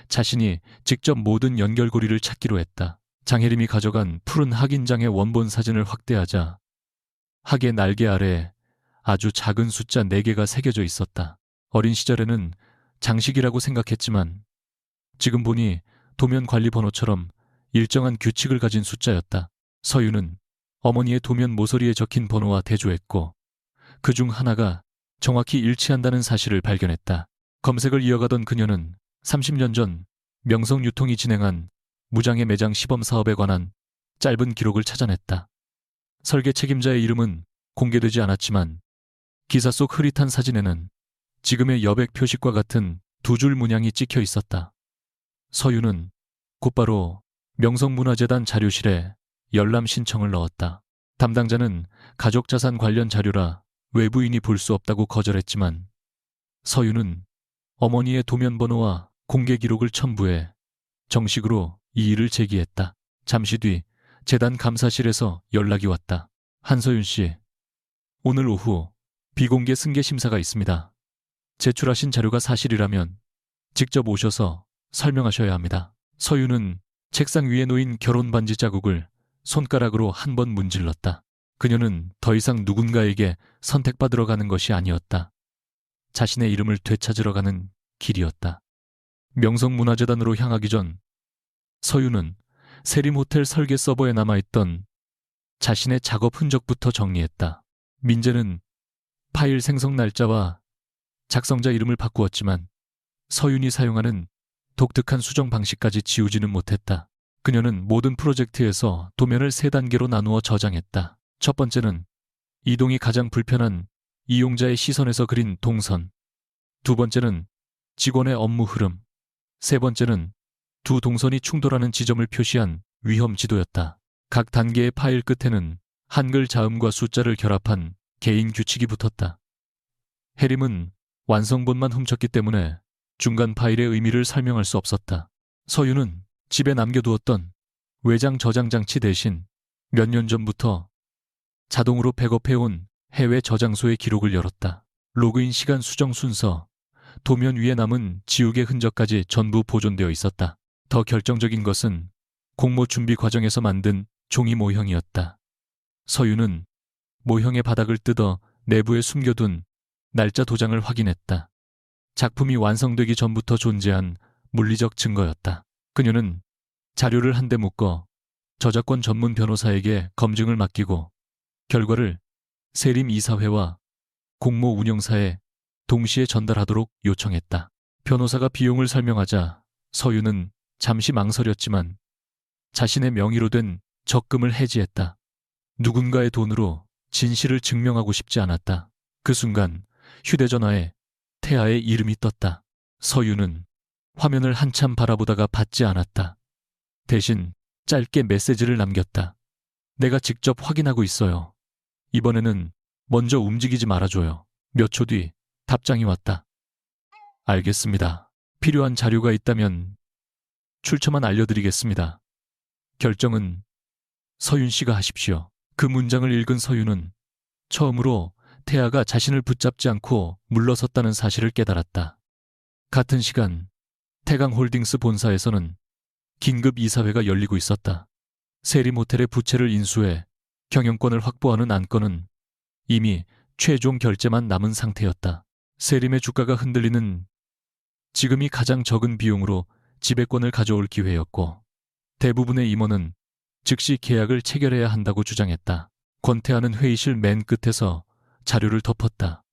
자신이 직접 모든 연결고리를 찾기로 했다. 장혜림이 가져간 푸른 학인장의 원본 사진을 확대하자 학의 날개 아래 아주 작은 숫자 4개가 새겨져 있었다. 어린 시절에는 장식이라고 생각했지만 지금 보니 도면 관리 번호처럼 일정한 규칙을 가진 숫자였다. 서윤은 어머니의 도면 모서리에 적힌 번호와 대조했고 그중 하나가 정확히 일치한다는 사실을 발견했다. 검색을 이어가던 그녀는 30년 전 명성유통이 진행한 무장애 매장 시범 사업에 관한 짧은 기록을 찾아냈다. 설계 책임자의 이름은 공개되지 않았지만 기사 속 흐릿한 사진에는 지금의 여백 표식과 같은 2줄 문양이 찍혀 있었다. 서윤은 곧바로 명성문화재단 자료실에 열람 신청을 넣었다. 담당자는 가족자산 관련 자료라 외부인이 볼 수 없다고 거절했지만 서윤은 어머니의 도면 번호와 공개 기록을 첨부해 정식으로 이 일을 제기했다. 잠시 뒤 재단 감사실에서 연락이 왔다. 한서윤 씨, 오늘 오후 비공개 승계 심사가 있습니다. 제출하신 자료가 사실이라면 직접 오셔서 설명하셔야 합니다. 서윤은 책상 위에 놓인 결혼 반지 자국을 손가락으로 한 번 문질렀다. 그녀는 더 이상 누군가에게 선택받으러 가는 것이 아니었다. 자신의 이름을 되찾으러 가는 길이었다. 명성문화재단으로 향하기 전 서윤은 세림호텔 설계 서버에 남아있던 자신의 작업 흔적부터 정리했다. 민재는 파일 생성 날짜와 작성자 이름을 바꾸었지만 서윤이 사용하는 독특한 수정 방식까지 지우지는 못했다. 그녀는 모든 프로젝트에서 도면을 3단계로 나누어 저장했다. 첫 번째는 이동이 가장 불편한 이용자의 시선에서 그린 동선, 2번째는 직원의 업무 흐름, 3번째는 2 동선이 충돌하는 지점을 표시한 위험 지도였다. 각 단계의 파일 끝에는 한글 자음과 숫자를 결합한 개인 규칙이 붙었다. 해림은 완성본만 훔쳤기 때문에 중간 파일의 의미를 설명할 수 없었다. 서윤은 집에 남겨두었던 외장 저장 장치 대신 몇 년 전부터 자동으로 백업해온 해외 저장소의 기록을 열었다. 로그인 시간 수정 순서, 도면 위에 남은 지우개 흔적까지 전부 보존되어 있었다. 더 결정적인 것은 공모 준비 과정에서 만든 종이 모형이었다. 서윤은 모형의 바닥을 뜯어 내부에 숨겨둔 날짜 도장을 확인했다. 작품이 완성되기 전부터 존재한 물리적 증거였다. 그녀는 자료를 한데 묶어 저작권 전문 변호사에게 검증을 맡기고 결과를 세림이사회와 공모 운영사에 동시에 전달하도록 요청했다. 변호사가 비용을 설명하자 서윤은 잠시 망설였지만 자신의 명의로 된 적금을 해지했다. 누군가의 돈으로 진실을 증명하고 싶지 않았다. 그 순간 휴대전화에 태아의 이름이 떴다. 서윤은 화면을 한참 바라보다가 받지 않았다. 대신 짧게 메시지를 남겼다. 내가 직접 확인하고 있어요. 이번에는 먼저 움직이지 말아줘요. 몇 초 뒤 답장이 왔다. 알겠습니다. 필요한 자료가 있다면 출처만 알려드리겠습니다. 결정은 서윤 씨가 하십시오. 그 문장을 읽은 서윤은 처음으로 태아가 자신을 붙잡지 않고 물러섰다는 사실을 깨달았다. 같은 시간 태강홀딩스 본사에서는 긴급 이사회가 열리고 있었다. 세림호텔의 부채를 인수해 경영권을 확보하는 안건은 이미 최종 결제만 남은 상태였다. 세림의 주가가 흔들리는 지금이 가장 적은 비용으로 지배권을 가져올 기회였고 대부분의 임원은 즉시 계약을 체결해야 한다고 주장했다. 권태하는 회의실 맨 끝에서 자료를 덮었다.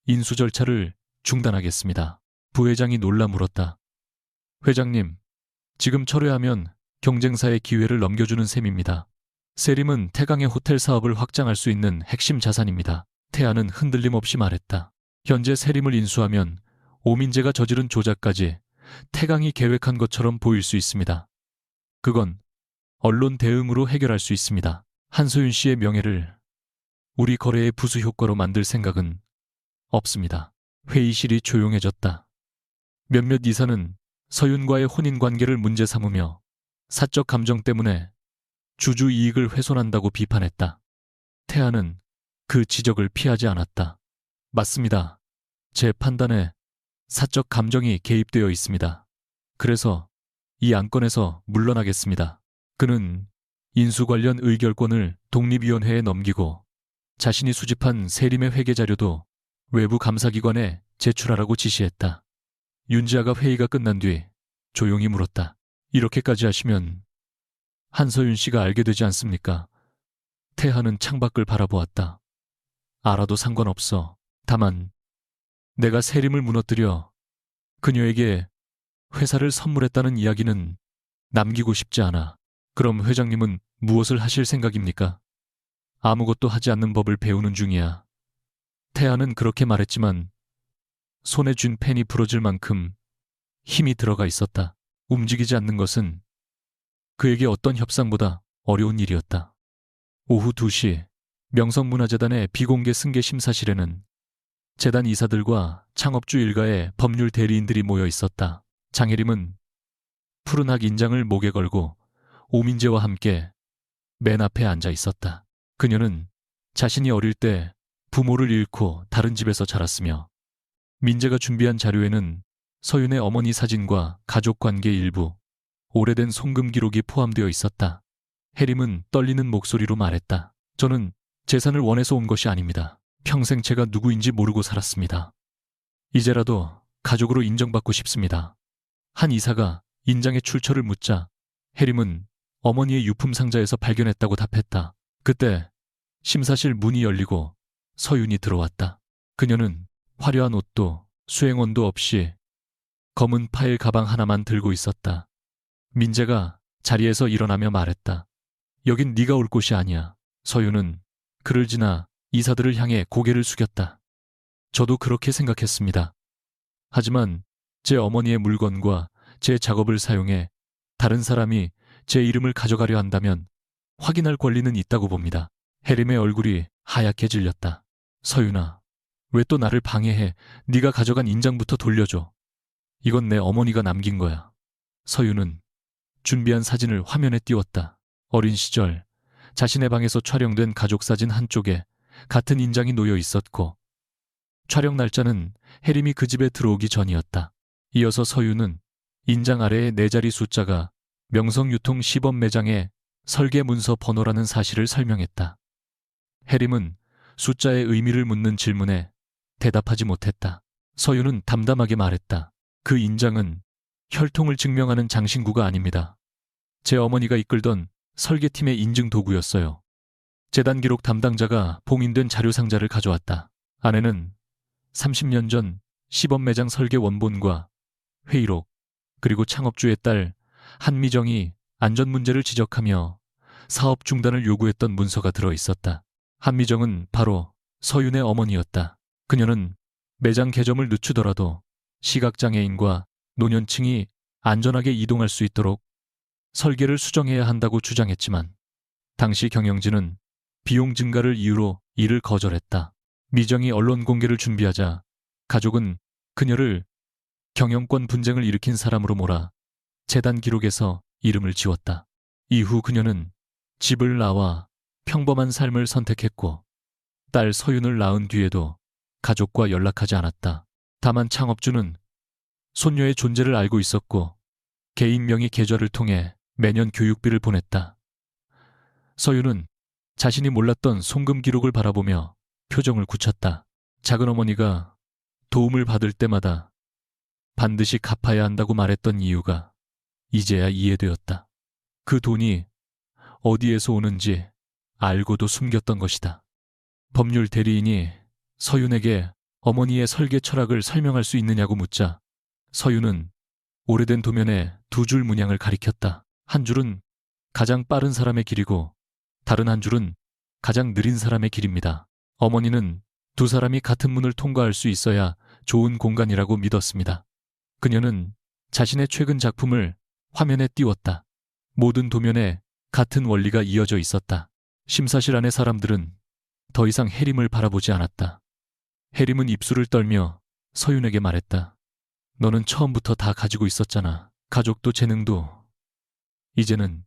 인수 절차를 중단하겠습니다. 부회장이 놀라 물었다. 회장님, 지금 철회하면 경쟁사의 기회를 넘겨주는 셈입니다. 세림은 태강의 호텔 사업을 확장할 수 있는 핵심 자산입니다. 태아는 흔들림 없이 말했다. 현재 세림을 인수하면 오민재가 저지른 조작까지 태강이 계획한 것처럼 보일 수 있습니다. 그건 언론 대응으로 해결할 수 있습니다. 한소윤 씨의 명예를 우리 거래의 부수 효과로 만들 생각은 없습니다. 회의실이 조용해졌다. 몇몇 이사는 서윤과의 혼인관계를 문제 삼으며 사적 감정 때문에 주주 이익을 훼손한다고 비판했다. 태아는 그 지적을 피하지 않았다. 맞습니다. 제 판단에 사적 감정이 개입되어 있습니다. 그래서 이 안건에서 물러나겠습니다. 그는 인수 관련 의결권을 독립위원회에 넘기고 자신이 수집한 세림의 회계 자료도 외부 감사기관에 제출하라고 지시했다. 윤지아가 회의가 끝난 뒤 조용히 물었다. 이렇게까지 하시면 한서윤 씨가 알게 되지 않습니까? 태하는 창밖을 바라보았다. 알아도 상관없어. 다만 내가 세림을 무너뜨려 그녀에게 회사를 선물했다는 이야기는 남기고 싶지 않아. 그럼 회장님은 무엇을 하실 생각입니까? 아무것도 하지 않는 법을 배우는 중이야. 태아는 그렇게 말했지만 손에 쥔 펜이 부러질 만큼 힘이 들어가 있었다. 움직이지 않는 것은 그에게 어떤 협상보다 어려운 일이었다. 오후 2시 명성문화재단의 비공개 승계 심사실에는 재단 이사들과 창업주 일가의 법률 대리인들이 모여 있었다. 장혜림은 푸른 학 인장을 목에 걸고 오민재와 함께 맨 앞에 앉아 있었다. 그녀는 자신이 어릴 때 부모를 잃고 다른 집에서 자랐으며 민재가 준비한 자료에는 서윤의 어머니 사진과 가족관계 일부, 오래된 송금 기록이 포함되어 있었다. 혜림은 떨리는 목소리로 말했다. 저는 재산을 원해서 온 것이 아닙니다. 평생 제가 누구인지 모르고 살았습니다. 이제라도 가족으로 인정받고 싶습니다. 한 이사가 인장의 출처를 묻자 혜림은 어머니의 유품 상자에서 발견했다고 답했다. 그때 심사실 문이 열리고 서윤이 들어왔다. 그녀는 화려한 옷도 수행원도 없이 검은 파일 가방 하나만 들고 있었다. 민재가 자리에서 일어나며 말했다. 여긴 네가 올 곳이 아니야. 서윤은 그를 지나 이사들을 향해 고개를 숙였다. 저도 그렇게 생각했습니다. 하지만 제 어머니의 물건과 제 작업을 사용해 다른 사람이 제 이름을 가져가려 한다면 확인할 권리는 있다고 봅니다. 혜림의 얼굴이 하얗게 질렸다. 서윤아, 왜 또 나를 방해해? 네가 가져간 인장부터 돌려줘. 이건 내 어머니가 남긴 거야. 서윤은 준비한 사진을 화면에 띄웠다. 어린 시절 자신의 방에서 촬영된 가족사진 한쪽에 같은 인장이 놓여 있었고 촬영 날짜는 혜림이 그 집에 들어오기 전이었다. 이어서 서윤은 인장 아래의 4자리 숫자가 명성유통 시범 매장에 설계 문서 번호라는 사실을 설명했다. 해림은 숫자의 의미를 묻는 질문에 대답하지 못했다. 서윤은 담담하게 말했다. 그 인장은 혈통을 증명하는 장신구가 아닙니다. 제 어머니가 이끌던 설계팀의 인증 도구였어요. 재단 기록 담당자가 봉인된 자료 상자를 가져왔다. 안에는 30년 전 시범 매장 설계 원본과 회의록, 그리고 창업주의 딸 한미정이 안전 문제를 지적하며 사업 중단을 요구했던 문서가 들어 있었다. 한미정은 바로 서윤의 어머니였다. 그녀는 매장 개점을 늦추더라도 시각장애인과 노년층이 안전하게 이동할 수 있도록 설계를 수정해야 한다고 주장했지만 당시 경영진은 비용 증가를 이유로 이를 거절했다. 미정이 언론 공개를 준비하자 가족은 그녀를 경영권 분쟁을 일으킨 사람으로 몰아 재단 기록에서 이름을 지웠다. 이후 그녀는 집을 나와 평범한 삶을 선택했고 딸 서윤을 낳은 뒤에도 가족과 연락하지 않았다. 다만 창업주는 손녀의 존재를 알고 있었고 개인 명의 계좌를 통해 매년 교육비를 보냈다. 서윤은 자신이 몰랐던 송금 기록을 바라보며 표정을 굳혔다. 작은어머니가 도움을 받을 때마다 반드시 갚아야 한다고 말했던 이유가 이제야 이해되었다. 그 돈이 어디에서 오는지 알고도 숨겼던 것이다. 법률 대리인이 서윤에게 어머니의 설계 철학을 설명할 수 있느냐고 묻자 서윤은 오래된 도면에 두 줄 문양을 가리켰다. 한 줄은 가장 빠른 사람의 길이고 다른 한 줄은 가장 느린 사람의 길입니다. 어머니는 두 사람이 같은 문을 통과할 수 있어야 좋은 공간이라고 믿었습니다. 그녀는 자신의 최근 작품을 화면에 띄웠다. 모든 도면에 같은 원리가 이어져 있었다. 심사실 안의 사람들은 더 이상 해림을 바라보지 않았다. 해림은 입술을 떨며 서윤에게 말했다. 너는 처음부터 다 가지고 있었잖아. 가족도 재능도. 이제는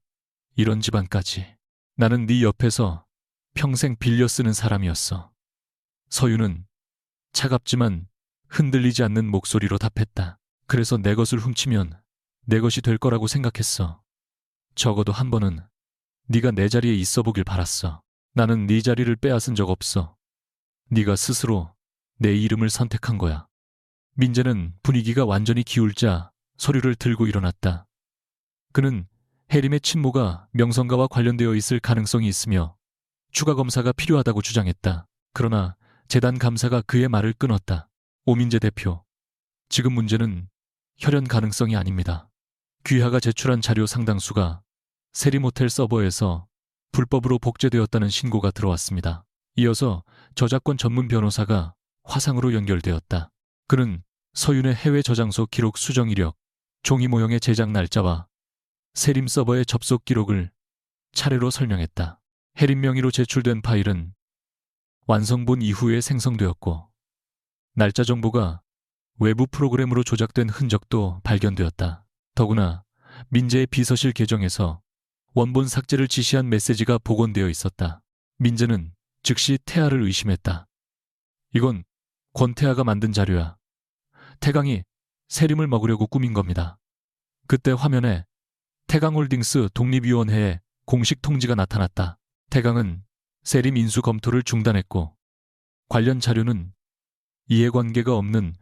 이런 집안까지. 나는 네 옆에서 평생 빌려 쓰는 사람이었어. 서윤은 차갑지만 흔들리지 않는 목소리로 답했다. 그래서 내 것을 훔치면 내 것이 될 거라고 생각했어. 적어도 한 번은 네가 내 자리에 있어 보길 바랐어. 나는 네 자리를 빼앗은 적 없어. 네가 스스로 내 이름을 선택한 거야. 민재는 분위기가 완전히 기울자 서류를 들고 일어났다. 그는 해림의 친모가 명성가와 관련되어 있을 가능성이 있으며 추가 검사가 필요하다고 주장했다. 그러나 재단 감사가 그의 말을 끊었다. 오민재 대표, 지금 문제는 혈연 가능성이 아닙니다. 귀하가 제출한 자료 상당수가 세리모텔 서버에서 불법으로 복제되었다는 신고가 들어왔습니다. 이어서 저작권 전문 변호사가 화상으로 연결되었다. 그는 서윤의 해외 저장소 기록 수정 이력, 종이 모형의 제작 날짜와 세림 서버의 접속 기록을 차례로 설명했다. 해림 명의로 제출된 파일은 완성본 이후에 생성되었고 날짜 정보가 외부 프로그램으로 조작된 흔적도 발견되었다. 더구나 민재의 비서실 계정에서 원본 삭제를 지시한 메시지가 복원되어 있었다. 민재는 즉시 태아를 의심했다. 이건 권태아가 만든 자료야. 태강이 세림을 먹으려고 꾸민 겁니다. 그때 화면에 태강홀딩스 독립위원회의 공식 통지가 나타났다. 태강은 세림 인수 검토를 중단했고 관련 자료는 이해관계가 없는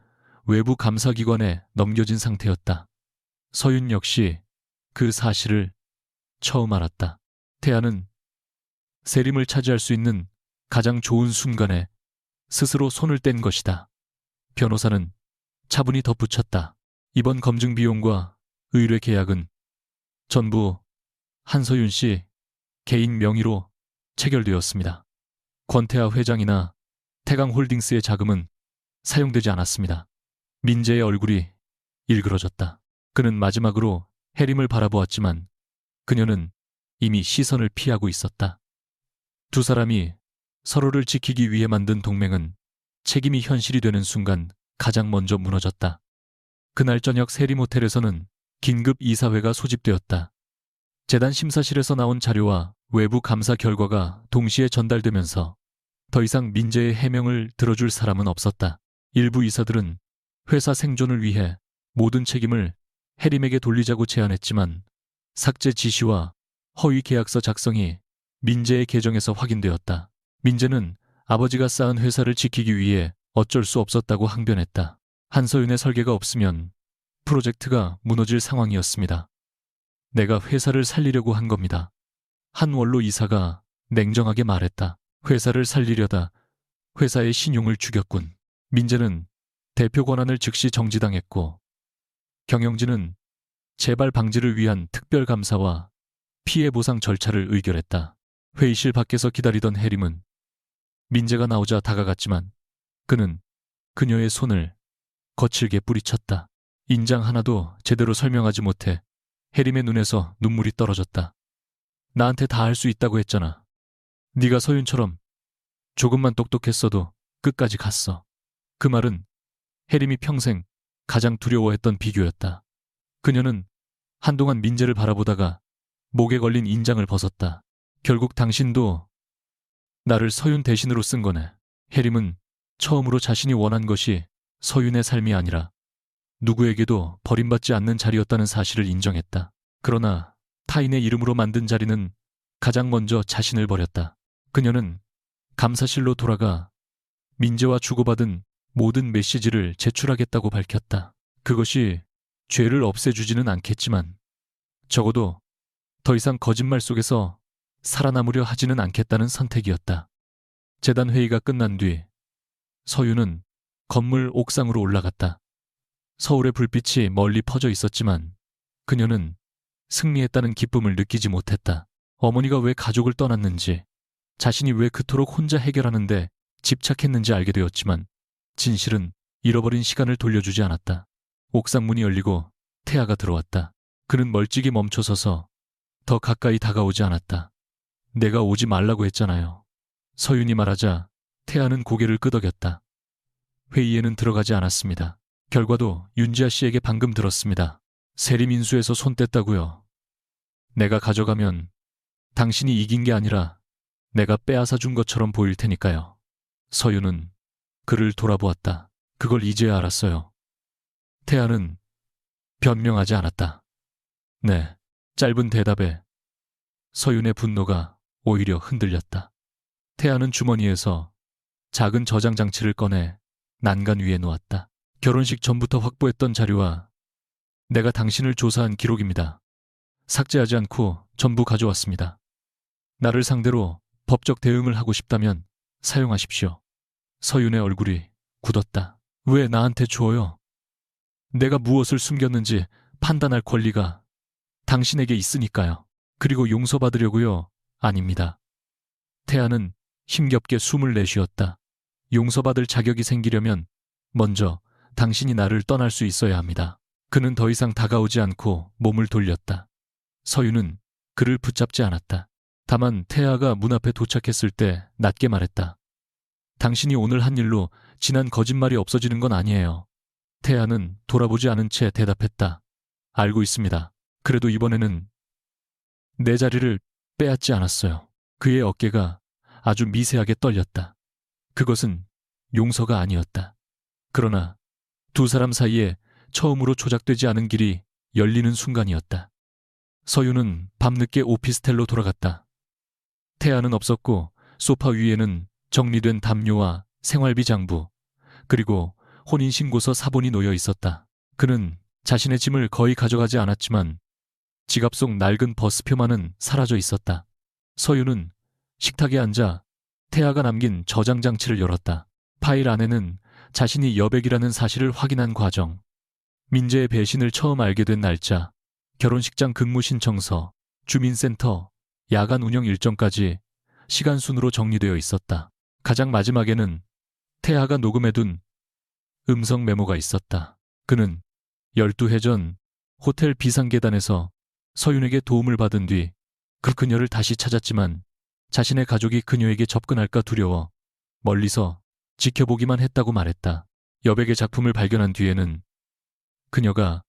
외부 감사기관에 넘겨진 상태였다. 서윤 역시 그 사실을 처음 알았다. 태아는 세림을 차지할 수 있는 가장 좋은 순간에 스스로 손을 뗀 것이다. 변호사는 차분히 덧붙였다. 이번 검증 비용과 의뢰 계약은 전부 한서윤 씨 개인 명의로 체결되었습니다. 권태아 회장이나 태강홀딩스의 자금은 사용되지 않았습니다. 민재의 얼굴이 일그러졌다. 그는 마지막으로 해림을 바라보았지만 그녀는 이미 시선을 피하고 있었다. 두 사람이 서로를 지키기 위해 만든 동맹은 책임이 현실이 되는 순간 가장 먼저 무너졌다. 그날 저녁 세리모텔에서는 긴급 이사회가 소집되었다. 재단 심사실에서 나온 자료와 외부 감사 결과가 동시에 전달되면서 더 이상 민재의 해명을 들어줄 사람은 없었다. 일부 이사들은 회사 생존을 위해 모든 책임을 해림에게 돌리자고 제안했지만 삭제 지시와 허위 계약서 작성이 민재의 계정에서 확인되었다. 민재는 아버지가 쌓은 회사를 지키기 위해 어쩔 수 없었다고 항변했다. 한서윤의 설계가 없으면 프로젝트가 무너질 상황이었습니다. 내가 회사를 살리려고 한 겁니다. 한원로 이사가 냉정하게 말했다. 회사를 살리려다 회사의 신용을 죽였군. 민재는 대표 권한을 즉시 정지당했고 경영진은 재발 방지를 위한 특별감사와 피해 보상 절차를 의결했다. 회의실 밖에서 기다리던 해림은 민재가 나오자 다가갔지만 그는 그녀의 손을 거칠게 뿌리쳤다. 인장 하나도 제대로 설명하지 못해 해림의 눈에서 눈물이 떨어졌다. 나한테 다 할 수 있다고 했잖아. 네가 서윤처럼 조금만 똑똑했어도 끝까지 갔어. 그 말은 해림이 평생 가장 두려워했던 비교였다. 그녀는 한동안 민재를 바라보다가 목에 걸린 인장을 벗었다. 결국 당신도 나를 서윤 대신으로 쓴 거네. 해림은 처음으로 자신이 원한 것이 서윤의 삶이 아니라 누구에게도 버림받지 않는 자리였다는 사실을 인정했다. 그러나 타인의 이름으로 만든 자리는 가장 먼저 자신을 버렸다. 그녀는 감사실로 돌아가 민재와 주고받은 모든 메시지를 제출하겠다고 밝혔다. 그것이 죄를 없애주지는 않겠지만 적어도 더 이상 거짓말 속에서 살아남으려 하지는 않겠다는 선택이었다. 재단 회의가 끝난 뒤 서윤은 건물 옥상으로 올라갔다. 서울의 불빛이 멀리 퍼져 있었지만 그녀는 승리했다는 기쁨을 느끼지 못했다. 어머니가 왜 가족을 떠났는지, 자신이 왜 그토록 혼자 해결하는데 집착했는지 알게 되었지만 진실은 잃어버린 시간을 돌려주지 않았다. 옥상 문이 열리고 태아가 들어왔다. 그는 멀찍이 멈춰서서 더 가까이 다가오지 않았다. 내가 오지 말라고 했잖아요. 서윤이 말하자 태아는 고개를 끄덕였다. 회의에는 들어가지 않았습니다. 결과도 윤지아 씨에게 방금 들었습니다. 세리민수에서 손 뗐다고요. 내가 가져가면 당신이 이긴 게 아니라 내가 빼앗아 준 것처럼 보일 테니까요. 서윤은 그를 돌아보았다. 그걸 이제야 알았어요. 태아는 변명하지 않았다. 네, 짧은 대답에 서윤의 분노가 오히려 흔들렸다. 태아는 주머니에서 작은 저장 장치를 꺼내 난간 위에 놓았다. 결혼식 전부터 확보했던 자료와 내가 당신을 조사한 기록입니다. 삭제하지 않고 전부 가져왔습니다. 나를 상대로 법적 대응을 하고 싶다면 사용하십시오. 서윤의 얼굴이 굳었다. 왜 나한테 줘요? 내가 무엇을 숨겼는지 판단할 권리가 당신에게 있으니까요. 그리고 용서받으려고요? 아닙니다. 태아는 힘겹게 숨을 내쉬었다. 용서받을 자격이 생기려면 먼저 당신이 나를 떠날 수 있어야 합니다. 그는 더 이상 다가오지 않고 몸을 돌렸다. 서윤은 그를 붙잡지 않았다. 다만 태아가 문 앞에 도착했을 때 낮게 말했다. 당신이 오늘 한 일로 지난 거짓말이 없어지는 건 아니에요. 태아는 돌아보지 않은 채 대답했다. 알고 있습니다. 그래도 이번에는 내 자리를 빼앗지 않았어요. 그의 어깨가 아주 미세하게 떨렸다. 그것은 용서가 아니었다. 그러나 두 사람 사이에 처음으로 조작되지 않은 길이 열리는 순간이었다. 서윤은 밤늦게 오피스텔로 돌아갔다. 태아는 없었고 소파 위에는 정리된 담요와 생활비 장부, 그리고 혼인신고서 사본이 놓여 있었다. 그는 자신의 짐을 거의 가져가지 않았지만 지갑 속 낡은 버스표만은 사라져 있었다. 서윤은 식탁에 앉아 태아가 남긴 저장 장치를 열었다. 파일 안에는 자신이 여백이라는 사실을 확인한 과정, 민재의 배신을 처음 알게 된 날짜, 결혼식장 근무 신청서, 주민센터, 야간 운영 일정까지 시간 순으로 정리되어 있었다. 가장 마지막에는 태아가 녹음해둔 음성 메모가 있었다. 그는 12해 전 호텔 비상계단에서 서윤에게 도움을 받은 뒤 그 그녀를 다시 찾았지만 자신의 가족이 그녀에게 접근할까 두려워 멀리서 지켜보기만 했다고 말했다. 여백의 작품을 발견한 뒤에는 그녀가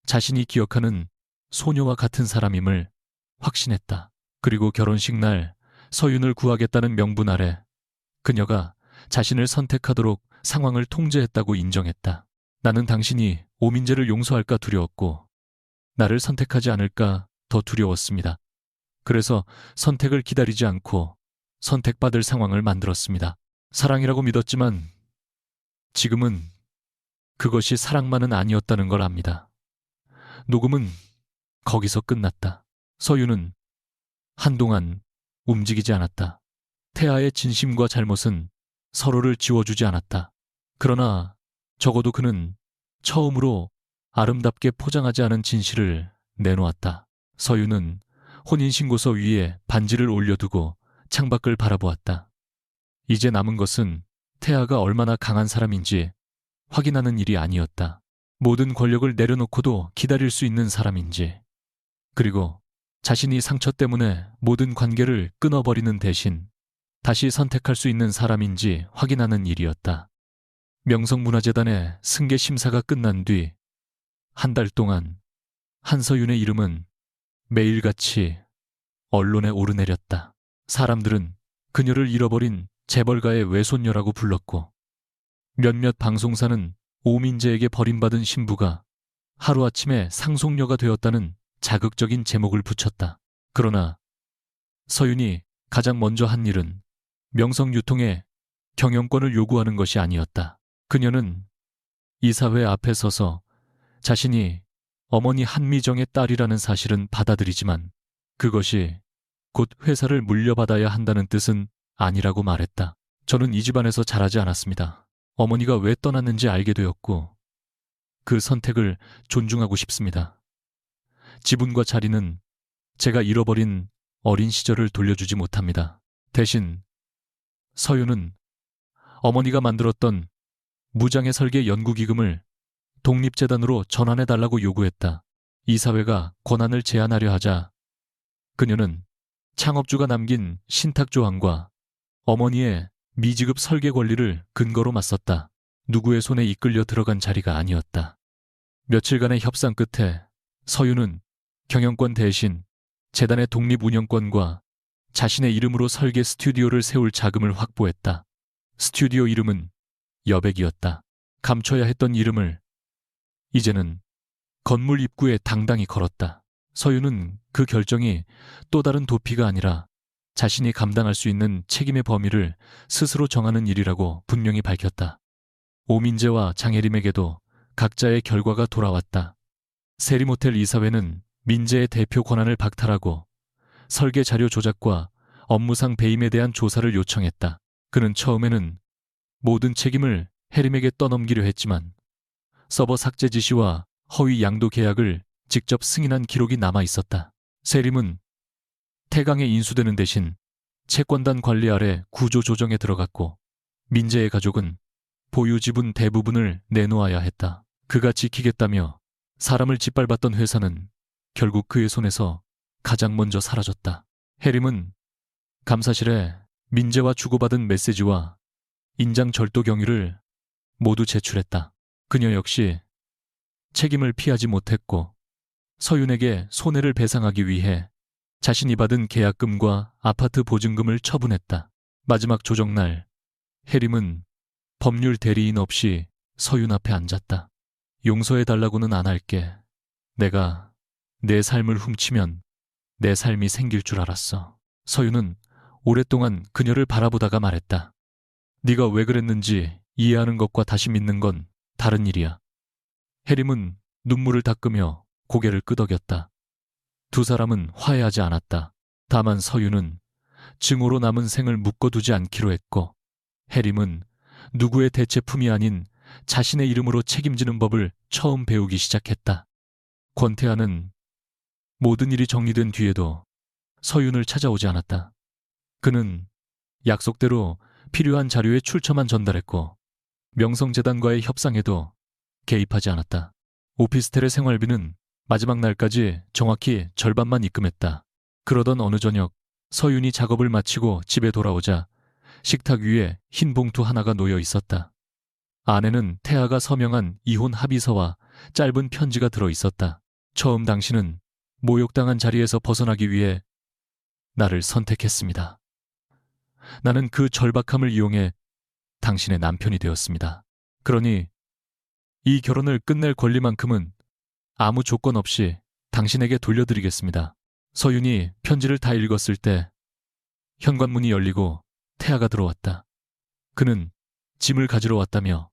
자신이 기억하는 소녀와 같은 사람임을 확신했다. 그리고 결혼식 날 서윤을 구하겠다는 명분 아래 그녀가 자신을 선택하도록 상황을 통제했다고 인정했다. 나는 당신이 오민재를 용서할까 두려웠고 나를 선택하지 않을까 더 두려웠습니다. 그래서 선택을 기다리지 않고 선택받을 상황을 만들었습니다. 사랑이라고 믿었지만 지금은 그것이 사랑만은 아니었다는 걸 압니다. 녹음은 거기서 끝났다. 서유는 한동안 움직이지 않았다. 태아의 진심과 잘못은 서로를 지워주지 않았다. 그러나 적어도 그는 처음으로 아름답게 포장하지 않은 진실을 내놓았다. 서유는 혼인신고서 위에 반지를 올려두고 창밖을 바라보았다. 이제 남은 것은 태아가 얼마나 강한 사람인지 확인하는 일이 아니었다. 모든 권력을 내려놓고도 기다릴 수 있는 사람인지, 그리고 자신이 상처 때문에 모든 관계를 끊어버리는 대신 다시 선택할 수 있는 사람인지 확인하는 일이었다. 명성문화재단의 승계 심사가 끝난 뒤 한 달 동안 한서윤의 이름은 매일같이 언론에 오르내렸다. 사람들은 그녀를 잃어버린 재벌가의 외손녀라고 불렀고, 몇몇 방송사는 오민재에게 버림받은 신부가 하루아침에 상속녀가 되었다는 자극적인 제목을 붙였다. 그러나 서윤이 가장 먼저 한 일은 명성유통의 경영권을 요구하는 것이 아니었다. 그녀는 이사회 앞에 서서 자신이 어머니 한미정의 딸이라는 사실은 받아들이지만 그것이 곧 회사를 물려받아야 한다는 뜻은 아니라고 말했다. 저는 이 집안에서 자라지 않았습니다. 어머니가 왜 떠났는지 알게 되었고 그 선택을 존중하고 싶습니다. 지분과 자리는 제가 잃어버린 어린 시절을 돌려주지 못합니다. 대신 서유는 어머니가 만들었던 무장애 설계 연구기금을 독립재단으로 전환해달라고 요구했다. 이사회가 권한을 제한하려 하자 그녀는 창업주가 남긴 신탁조항과 어머니의 미지급 설계 권리를 근거로 맞섰다. 누구의 손에 이끌려 들어간 자리가 아니었다. 며칠간의 협상 끝에 서유는 경영권 대신 재단의 독립 운영권과 자신의 이름으로 설계 스튜디오를 세울 자금을 확보했다. 스튜디오 이름은 여백이었다. 감춰야 했던 이름을 이제는 건물 입구에 당당히 걸었다. 서유는 그 결정이 또 다른 도피가 아니라 자신이 감당할 수 있는 책임의 범위를 스스로 정하는 일이라고 분명히 밝혔다. 오민재와 장혜림에게도 각자의 결과가 돌아왔다. 세리모텔 이사회는 민재의 대표 권한을 박탈하고 설계 자료 조작과 업무상 배임에 대한 조사를 요청했다. 그는 처음에는 모든 책임을 혜림에게 떠넘기려 했지만 서버 삭제 지시와 허위 양도 계약을 직접 승인한 기록이 남아 있었다. 세림은 태강에 인수되는 대신 채권단 관리 아래 구조 조정에 들어갔고 민재의 가족은 보유 지분 대부분을 내놓아야 했다. 그가 지키겠다며 사람을 짓밟았던 회사는 결국 그의 손에서 가장 먼저 사라졌다. 혜림은 감사실에 민재와 주고받은 메시지와 인장 절도 경위를 모두 제출했다. 그녀 역시 책임을 피하지 못했고 서윤에게 손해를 배상하기 위해 자신이 받은 계약금과 아파트 보증금을 처분했다. 마지막 조정날 혜림은 법률 대리인 없이 서윤 앞에 앉았다. 용서해달라고는 안 할게. 내가 내 삶을 훔치면 내 삶이 생길 줄 알았어. 서윤은 오랫동안 그녀를 바라보다가 말했다. 네가 왜 그랬는지 이해하는 것과 다시 믿는 건 다른 일이야. 혜림은 눈물을 닦으며 고개를 끄덕였다. 두 사람은 화해하지 않았다. 다만 서윤은 증오로 남은 생을 묶어두지 않기로 했고 혜림은 누구의 대체품이 아닌 자신의 이름으로 책임지는 법을 처음 배우기 시작했다. 권태하는 모든 일이 정리된 뒤에도 서윤을 찾아오지 않았다. 그는 약속대로 필요한 자료의 출처만 전달했고 명성재단과의 협상에도 개입하지 않았다. 오피스텔의 생활비는 마지막 날까지 정확히 절반만 입금했다. 그러던 어느 저녁 서윤이 작업을 마치고 집에 돌아오자 식탁 위에 흰 봉투 하나가 놓여 있었다. 안에는 태아가 서명한 이혼 합의서와 짧은 편지가 들어 있었다. 처음 당신은 모욕당한 자리에서 벗어나기 위해 나를 선택했습니다. 나는 그 절박함을 이용해 당신의 남편이 되었습니다. 그러니 이 결혼을 끝낼 권리만큼은 아무 조건 없이 당신에게 돌려드리겠습니다. 서윤이 편지를 다 읽었을 때 현관문이 열리고 태아가 들어왔다. 그는 짐을 가지러 왔다며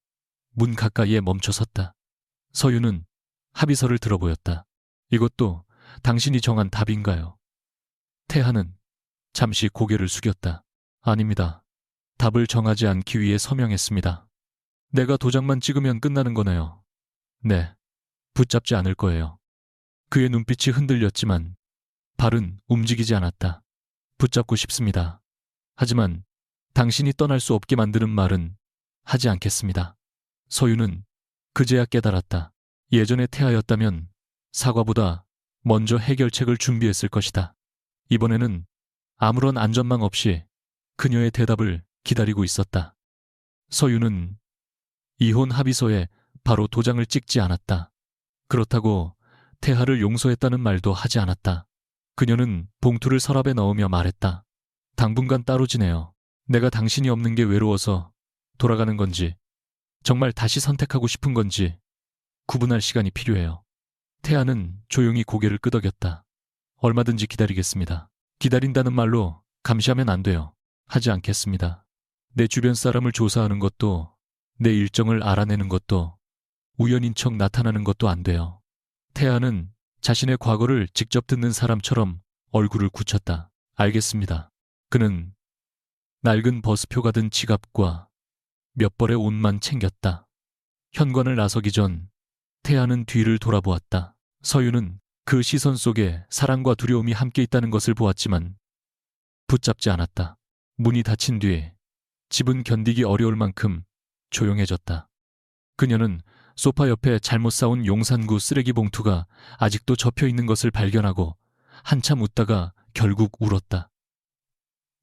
문 가까이에 멈춰섰다. 서윤은 합의서를 들어보였다. 이것도 당신이 정한 답인가요? 태아는 잠시 고개를 숙였다. 아닙니다. 답을 정하지 않기 위해 서명했습니다. 내가 도장만 찍으면 끝나는 거네요. 네, 붙잡지 않을 거예요. 그의 눈빛이 흔들렸지만 발은 움직이지 않았다. 붙잡고 싶습니다. 하지만 당신이 떠날 수 없게 만드는 말은 하지 않겠습니다. 서윤은 그제야 깨달았다. 예전의 태아였다면 사과보다 먼저 해결책을 준비했을 것이다. 이번에는 아무런 안전망 없이 그녀의 대답을 기다리고 있었다. 서윤은 이혼 합의서에 바로 도장을 찍지 않았다. 그렇다고 태아를 용서했다는 말도 하지 않았다. 그녀는 봉투를 서랍에 넣으며 말했다. 당분간 따로 지내요. 내가 당신이 없는 게 외로워서 돌아가는 건지, 정말 다시 선택하고 싶은 건지 구분할 시간이 필요해요. 태아는 조용히 고개를 끄덕였다. 얼마든지 기다리겠습니다. 기다린다는 말로 감시하면 안 돼요. 하지 않겠습니다. 내 주변 사람을 조사하는 것도, 내 일정을 알아내는 것도, 우연인 척 나타나는 것도 안 돼요. 태아는 자신의 과거를 직접 듣는 사람처럼 얼굴을 굳혔다. 알겠습니다. 그는 낡은 버스표가 든 지갑과 몇 벌의 옷만 챙겼다. 현관을 나서기 전 태아는 뒤를 돌아보았다. 서윤은 그 시선 속에 사랑과 두려움이 함께 있다는 것을 보았지만 붙잡지 않았다. 문이 닫힌 뒤 집은 견디기 어려울 만큼 조용해졌다. 그녀는 소파 옆에 잘못 싸온 용산구 쓰레기 봉투가 아직도 접혀 있는 것을 발견하고 한참 웃다가 결국 울었다.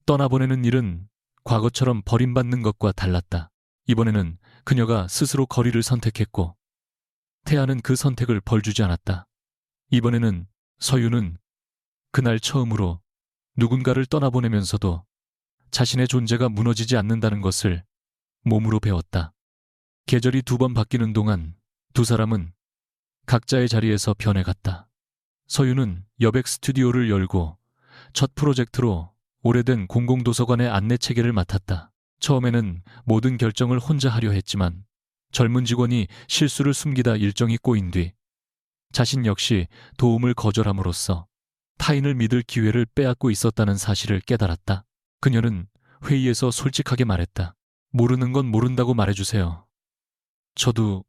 떠나보내는 일은 과거처럼 버림받는 것과 달랐다. 이번에는 그녀가 스스로 거리를 선택했고 태아는 그 선택을 벌주지 않았다. 이번에는 서윤은 그날 처음으로 누군가를 떠나보내면서도 자신의 존재가 무너지지 않는다는 것을 몸으로 배웠다. 계절이 2번 바뀌는 동안 두 사람은 각자의 자리에서 변해갔다. 서윤은 여백 스튜디오를 열고 첫 프로젝트로 오래된 공공도서관의 안내 체계를 맡았다. 처음에는 모든 결정을 혼자 하려 했지만 젊은 직원이 실수를 숨기다 일정이 꼬인 뒤 자신 역시 도움을 거절함으로써 타인을 믿을 기회를 빼앗고 있었다는 사실을 깨달았다. 그녀는 회의에서 솔직하게 말했다. 모르는 건 모른다고 말해주세요. 저도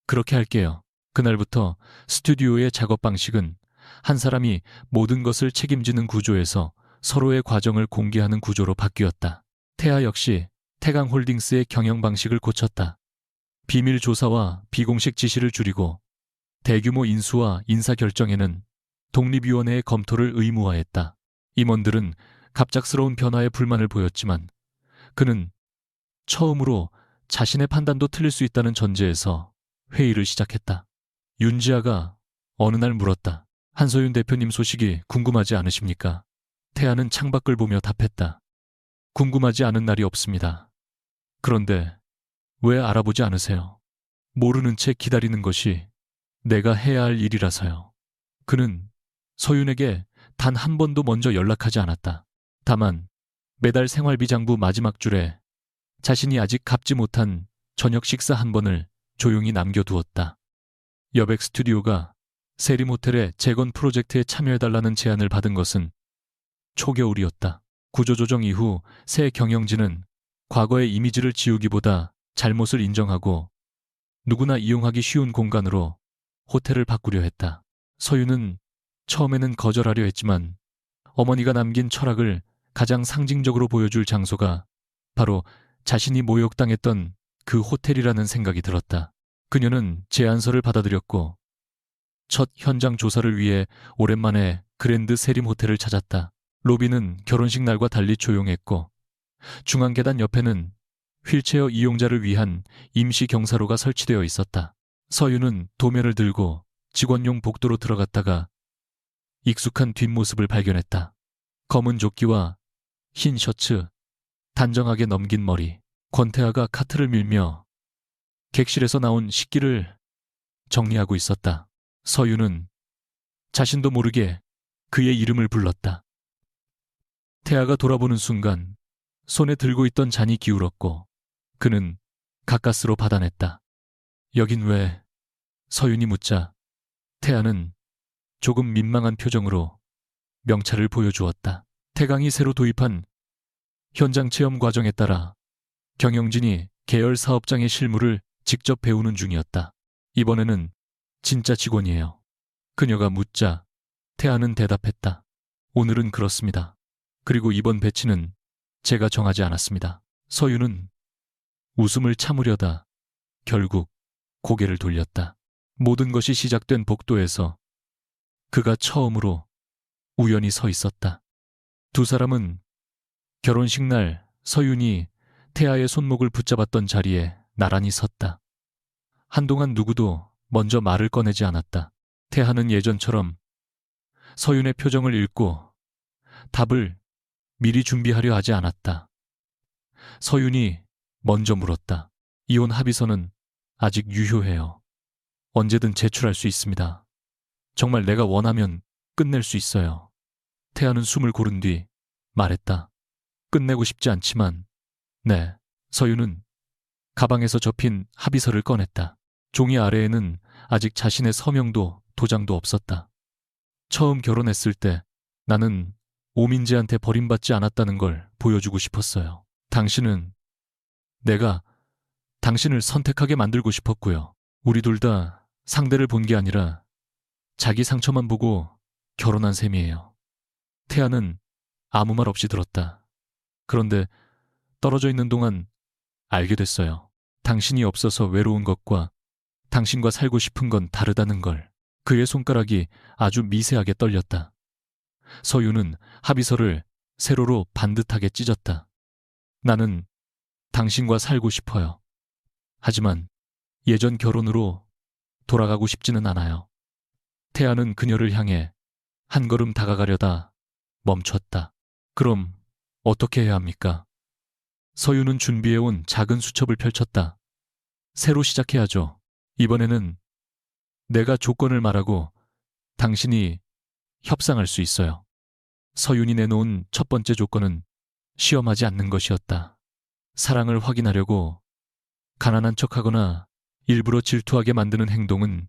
그렇게 할게요. 그날부터 스튜디오의 작업 방식은 한 사람이 모든 것을 책임지는 구조에서 서로의 과정을 공개하는 구조로 바뀌었다. 태아 역시 태강홀딩스의 경영 방식을 고쳤다. 비밀 조사와 비공식 지시를 줄이고 대규모 인수와 인사결정에는 독립위원회의 검토를 의무화했다. 임원들은 갑작스러운 변화에 불만을 보였지만 그는 처음으로 자신의 판단도 틀릴 수 있다는 전제에서 회의를 시작했다. 윤지아가 어느 날 물었다. 한서윤 대표님 소식이 궁금하지 않으십니까? 태아는 창밖을 보며 답했다. 궁금하지 않은 날이 없습니다. 그런데 왜 알아보지 않으세요? 모르는 채 기다리는 것이 내가 해야 할 일이라서요. 그는 서윤에게 단 한 번도 먼저 연락하지 않았다. 다만 매달 생활비 장부 마지막 줄에 자신이 아직 갚지 못한 저녁 식사 한 번을 조용히 남겨두었다. 여백 스튜디오가 세림 호텔의 재건 프로젝트에 참여해달라는 제안을 받은 것은 초겨울이었다. 구조조정 이후 새 경영진은 과거의 이미지를 지우기보다 잘못을 인정하고 누구나 이용하기 쉬운 공간으로 호텔을 바꾸려 했다. 서윤은 처음에는 거절하려 했지만 어머니가 남긴 철학을 가장 상징적으로 보여줄 장소가 바로 자신이 모욕당했던 그 호텔이라는 생각이 들었다. 그녀는 제안서를 받아들였고 첫 현장 조사를 위해 오랜만에 그랜드 세림 호텔을 찾았다. 로비는 결혼식 날과 달리 조용했고 중앙 계단 옆에는 휠체어 이용자를 위한 임시 경사로가 설치되어 있었다. 서윤은 도면을 들고 직원용 복도로 들어갔다가 익숙한 뒷모습을 발견했다. 검은 조끼와 흰 셔츠, 단정하게 넘긴 머리. 권태아가 카트를 밀며 객실에서 나온 식기를 정리하고 있었다. 서윤은 자신도 모르게 그의 이름을 불렀다. 태아가 돌아보는 순간 손에 들고 있던 잔이 기울었고 그는 가까스로 받아냈다. 여긴 왜? 서윤이 묻자 태아는 조금 민망한 표정으로 명찰을 보여주었다. 태강이 새로 도입한 현장 체험 과정에 따라 경영진이 계열 사업장의 실무를 직접 배우는 중이었다. 이번에는 진짜 직원이에요. 그녀가 묻자 태아는 대답했다. 오늘은 그렇습니다. 그리고 이번 배치는 제가 정하지 않았습니다. 서윤은 웃음을 참으려다 결국 고개를 돌렸다. 모든 것이 시작된 복도에서 그가 처음으로 우연히 서 있었다. 두 사람은 결혼식 날 서윤이 태아의 손목을 붙잡았던 자리에 나란히 섰다. 한동안 누구도 먼저 말을 꺼내지 않았다. 태아는 예전처럼 서윤의 표정을 읽고 답을 미리 준비하려 하지 않았다. 서윤이 먼저 물었다. 이혼 합의서는 아직 유효해요. 언제든 제출할 수 있습니다. 정말 내가 원하면 끝낼 수 있어요. 태아는 숨을 고른 뒤 말했다. 끝내고 싶지 않지만 네. 서윤은 가방에서 접힌 합의서를 꺼냈다. 종이 아래에는 아직 자신의 서명도 도장도 없었다. 처음 결혼했을 때 나는 오민재한테 버림받지 않았다는 걸 보여주고 싶었어요. 내가 당신을 선택하게 만들고 싶었고요. 우리 둘 다 상대를 본 게 아니라 자기 상처만 보고 결혼한 셈이에요. 태아는 아무 말 없이 들었다. 그런데 떨어져 있는 동안 알게 됐어요. 당신이 없어서 외로운 것과 당신과 살고 싶은 건 다르다는 걸. 그의 손가락이 아주 미세하게 떨렸다. 서윤은 합의서를 세로로 반듯하게 찢었다. 나는 당신과 살고 싶어요. 하지만 예전 결혼으로 돌아가고 싶지는 않아요. 태아는 그녀를 향해 한 걸음 다가가려다 멈췄다. 그럼 어떻게 해야 합니까? 서윤은 준비해온 작은 수첩을 펼쳤다. 새로 시작해야죠. 이번에는 내가 조건을 말하고 당신이 협상할 수 있어요. 서윤이 내놓은 첫 번째 조건은 시험하지 않는 것이었다. 사랑을 확인하려고 가난한 척하거나 일부러 질투하게 만드는 행동은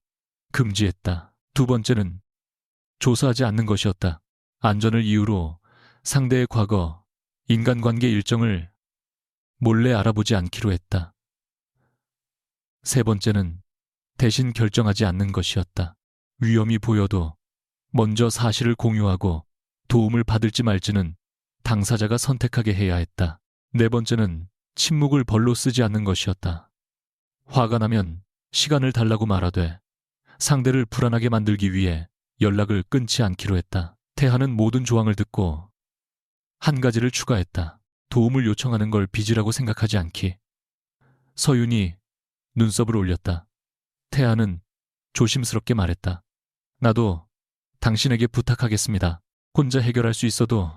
금지했다. 두 번째는 조사하지 않는 것이었다. 안전을 이유로 상대의 과거, 인간관계 일정을 몰래 알아보지 않기로 했다. 세 번째는 대신 결정하지 않는 것이었다. 위험이 보여도 먼저 사실을 공유하고 도움을 받을지 말지는 당사자가 선택하게 해야 했다. 네 번째는 침묵을 벌로 쓰지 않는 것이었다. 화가 나면 시간을 달라고 말하되 상대를 불안하게 만들기 위해 연락을 끊지 않기로 했다. 태하는 모든 조항을 듣고 한 가지를 추가했다. 도움을 요청하는 걸 빚이라고 생각하지 않기. 서윤이 눈썹을 올렸다. 태하는 조심스럽게 말했다. 나도 당신에게 부탁하겠습니다. 혼자 해결할 수 있어도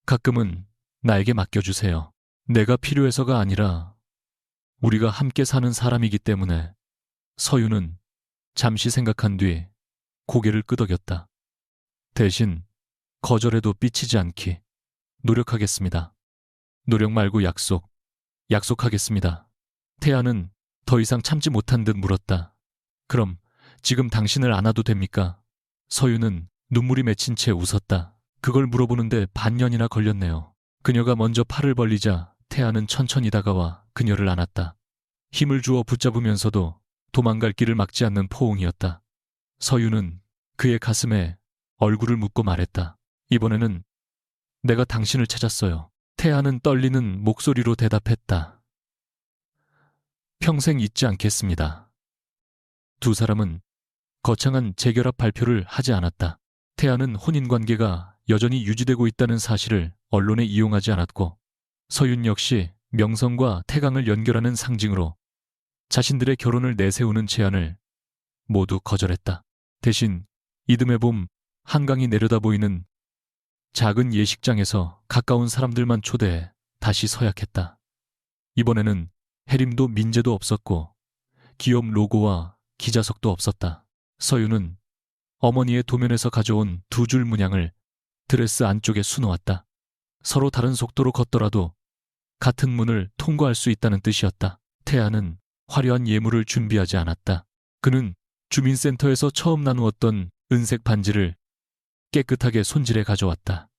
가끔은 나에게 맡겨주세요. 내가 필요해서가 아니라 우리가 함께 사는 사람이기 때문에. 서윤은 잠시 생각한 뒤 고개를 끄덕였다. 대신 거절해도 삐치지 않기. 노력하겠습니다. 노력 말고 약속. 약속하겠습니다. 태아는 더 이상 참지 못한 듯 물었다. 그럼 지금 당신을 안아도 됩니까? 서윤은 눈물이 맺힌 채 웃었다. 그걸 물어보는데 반년이나 걸렸네요. 그녀가 먼저 팔을 벌리자 태아는 천천히 다가와 그녀를 안았다. 힘을 주어 붙잡으면서도 도망갈 길을 막지 않는 포옹이었다. 서윤은 그의 가슴에 얼굴을 묻고 말했다. 이번에는 내가 당신을 찾았어요. 태아는 떨리는 목소리로 대답했다. 평생 잊지 않겠습니다. 두 사람은 거창한 재결합 발표를 하지 않았다. 태아는 혼인관계가 여전히 유지되고 있다는 사실을 언론에 이용하지 않았고 서윤 역시 명성과 태강을 연결하는 상징으로 자신들의 결혼을 내세우는 제안을 모두 거절했다. 대신 이듬해 봄 한강이 내려다 보이는 작은 예식장에서 가까운 사람들만 초대해 다시 서약했다. 이번에는 해림도 민재도 없었고 기업 로고와 기자석도 없었다. 서윤은 어머니의 도면에서 가져온 두 줄 문양을 드레스 안쪽에 수놓았다. 서로 다른 속도로 걷더라도 같은 문을 통과할 수 있다는 뜻이었다. 태아는 화려한 예물을 준비하지 않았다. 그는 주민센터에서 처음 나누었던 은색 반지를 깨끗하게 손질해 가져왔다.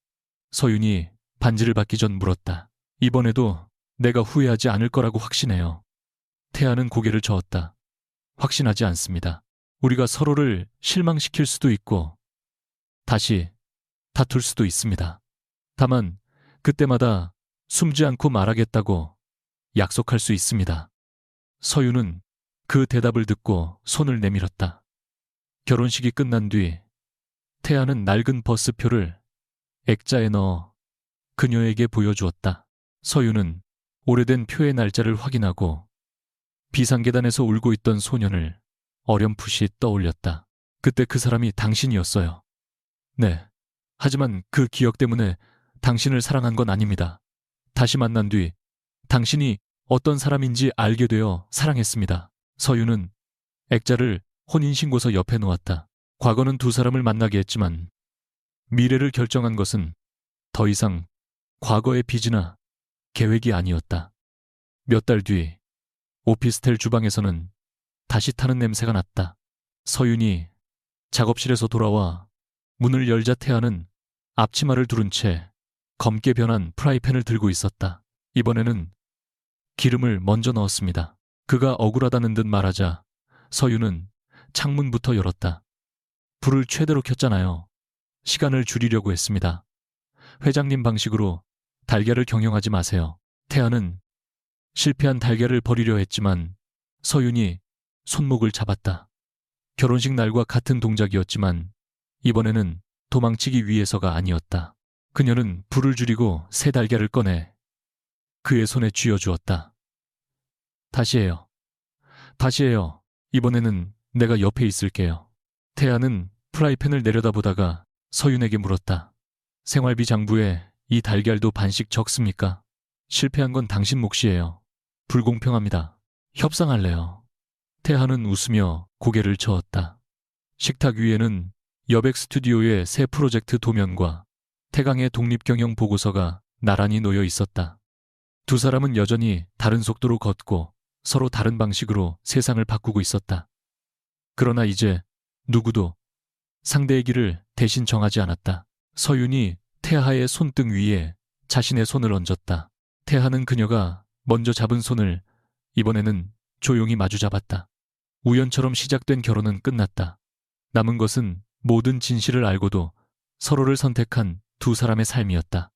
서윤이 반지를 받기 전 물었다. 이번에도 내가 후회하지 않을 거라고 확신해요. 태아는 고개를 저었다. 확신하지 않습니다. 우리가 서로를 실망시킬 수도 있고 다시 다툴 수도 있습니다. 다만 그때마다 숨지 않고 말하겠다고 약속할 수 있습니다. 서윤은 그 대답을 듣고 손을 내밀었다. 결혼식이 끝난 뒤 태아는 낡은 버스표를 액자에 넣어 그녀에게 보여주었다. 서윤은 오래된 표의 날짜를 확인하고 비상계단에서 울고 있던 소년을 어렴풋이 떠올렸다. 그때 그 사람이 당신이었어요. 네. 하지만 그 기억 때문에 당신을 사랑한 건 아닙니다. 다시 만난 뒤 당신이 어떤 사람인지 알게 되어 사랑했습니다. 서윤은 액자를 혼인신고서 옆에 놓았다. 과거는 두 사람을 만나게 했지만 미래를 결정한 것은 더 이상 과거의 빚이나 계획이 아니었다. 몇 달 뒤 오피스텔 주방에서는 다시 타는 냄새가 났다. 서윤이 작업실에서 돌아와 문을 열자 태아는 앞치마를 두른 채 검게 변한 프라이팬을 들고 있었다. 이번에는 기름을 먼저 넣었습니다. 그가 억울하다는 듯 말하자 서윤은 창문부터 열었다. 불을 최대로 켰잖아요. 시간을 줄이려고 했습니다. 회장님 방식으로 달걀을 경영하지 마세요. 태아는 실패한 달걀을 버리려 했지만 서윤이 손목을 잡았다. 결혼식 날과 같은 동작이었지만 이번에는 도망치기 위해서가 아니었다. 그녀는 불을 줄이고 새 달걀을 꺼내 그의 손에 쥐어주었다. 다시 해요. 다시 해요. 이번에는 내가 옆에 있을게요. 태아는 프라이팬을 내려다보다가 서윤에게 물었다. 생활비 장부에 이 달걀도 반씩 적습니까? 실패한 건 당신 몫이에요. 불공평합니다. 협상할래요. 태아는 웃으며 고개를 저었다. 식탁 위에는 여백 스튜디오의 새 프로젝트 도면과 태강의 독립경영 보고서가 나란히 놓여 있었다. 두 사람은 여전히 다른 속도로 걷고 서로 다른 방식으로 세상을 바꾸고 있었다. 그러나 이제 누구도 상대의 길을 대신 정하지 않았다. 서윤이 태하의 손등 위에 자신의 손을 얹었다. 태하는 그녀가 먼저 잡은 손을 이번에는 조용히 마주 잡았다. 우연처럼 시작된 결혼은 끝났다. 남은 것은 모든 진실을 알고도 서로를 선택한 두 사람의 삶이었다.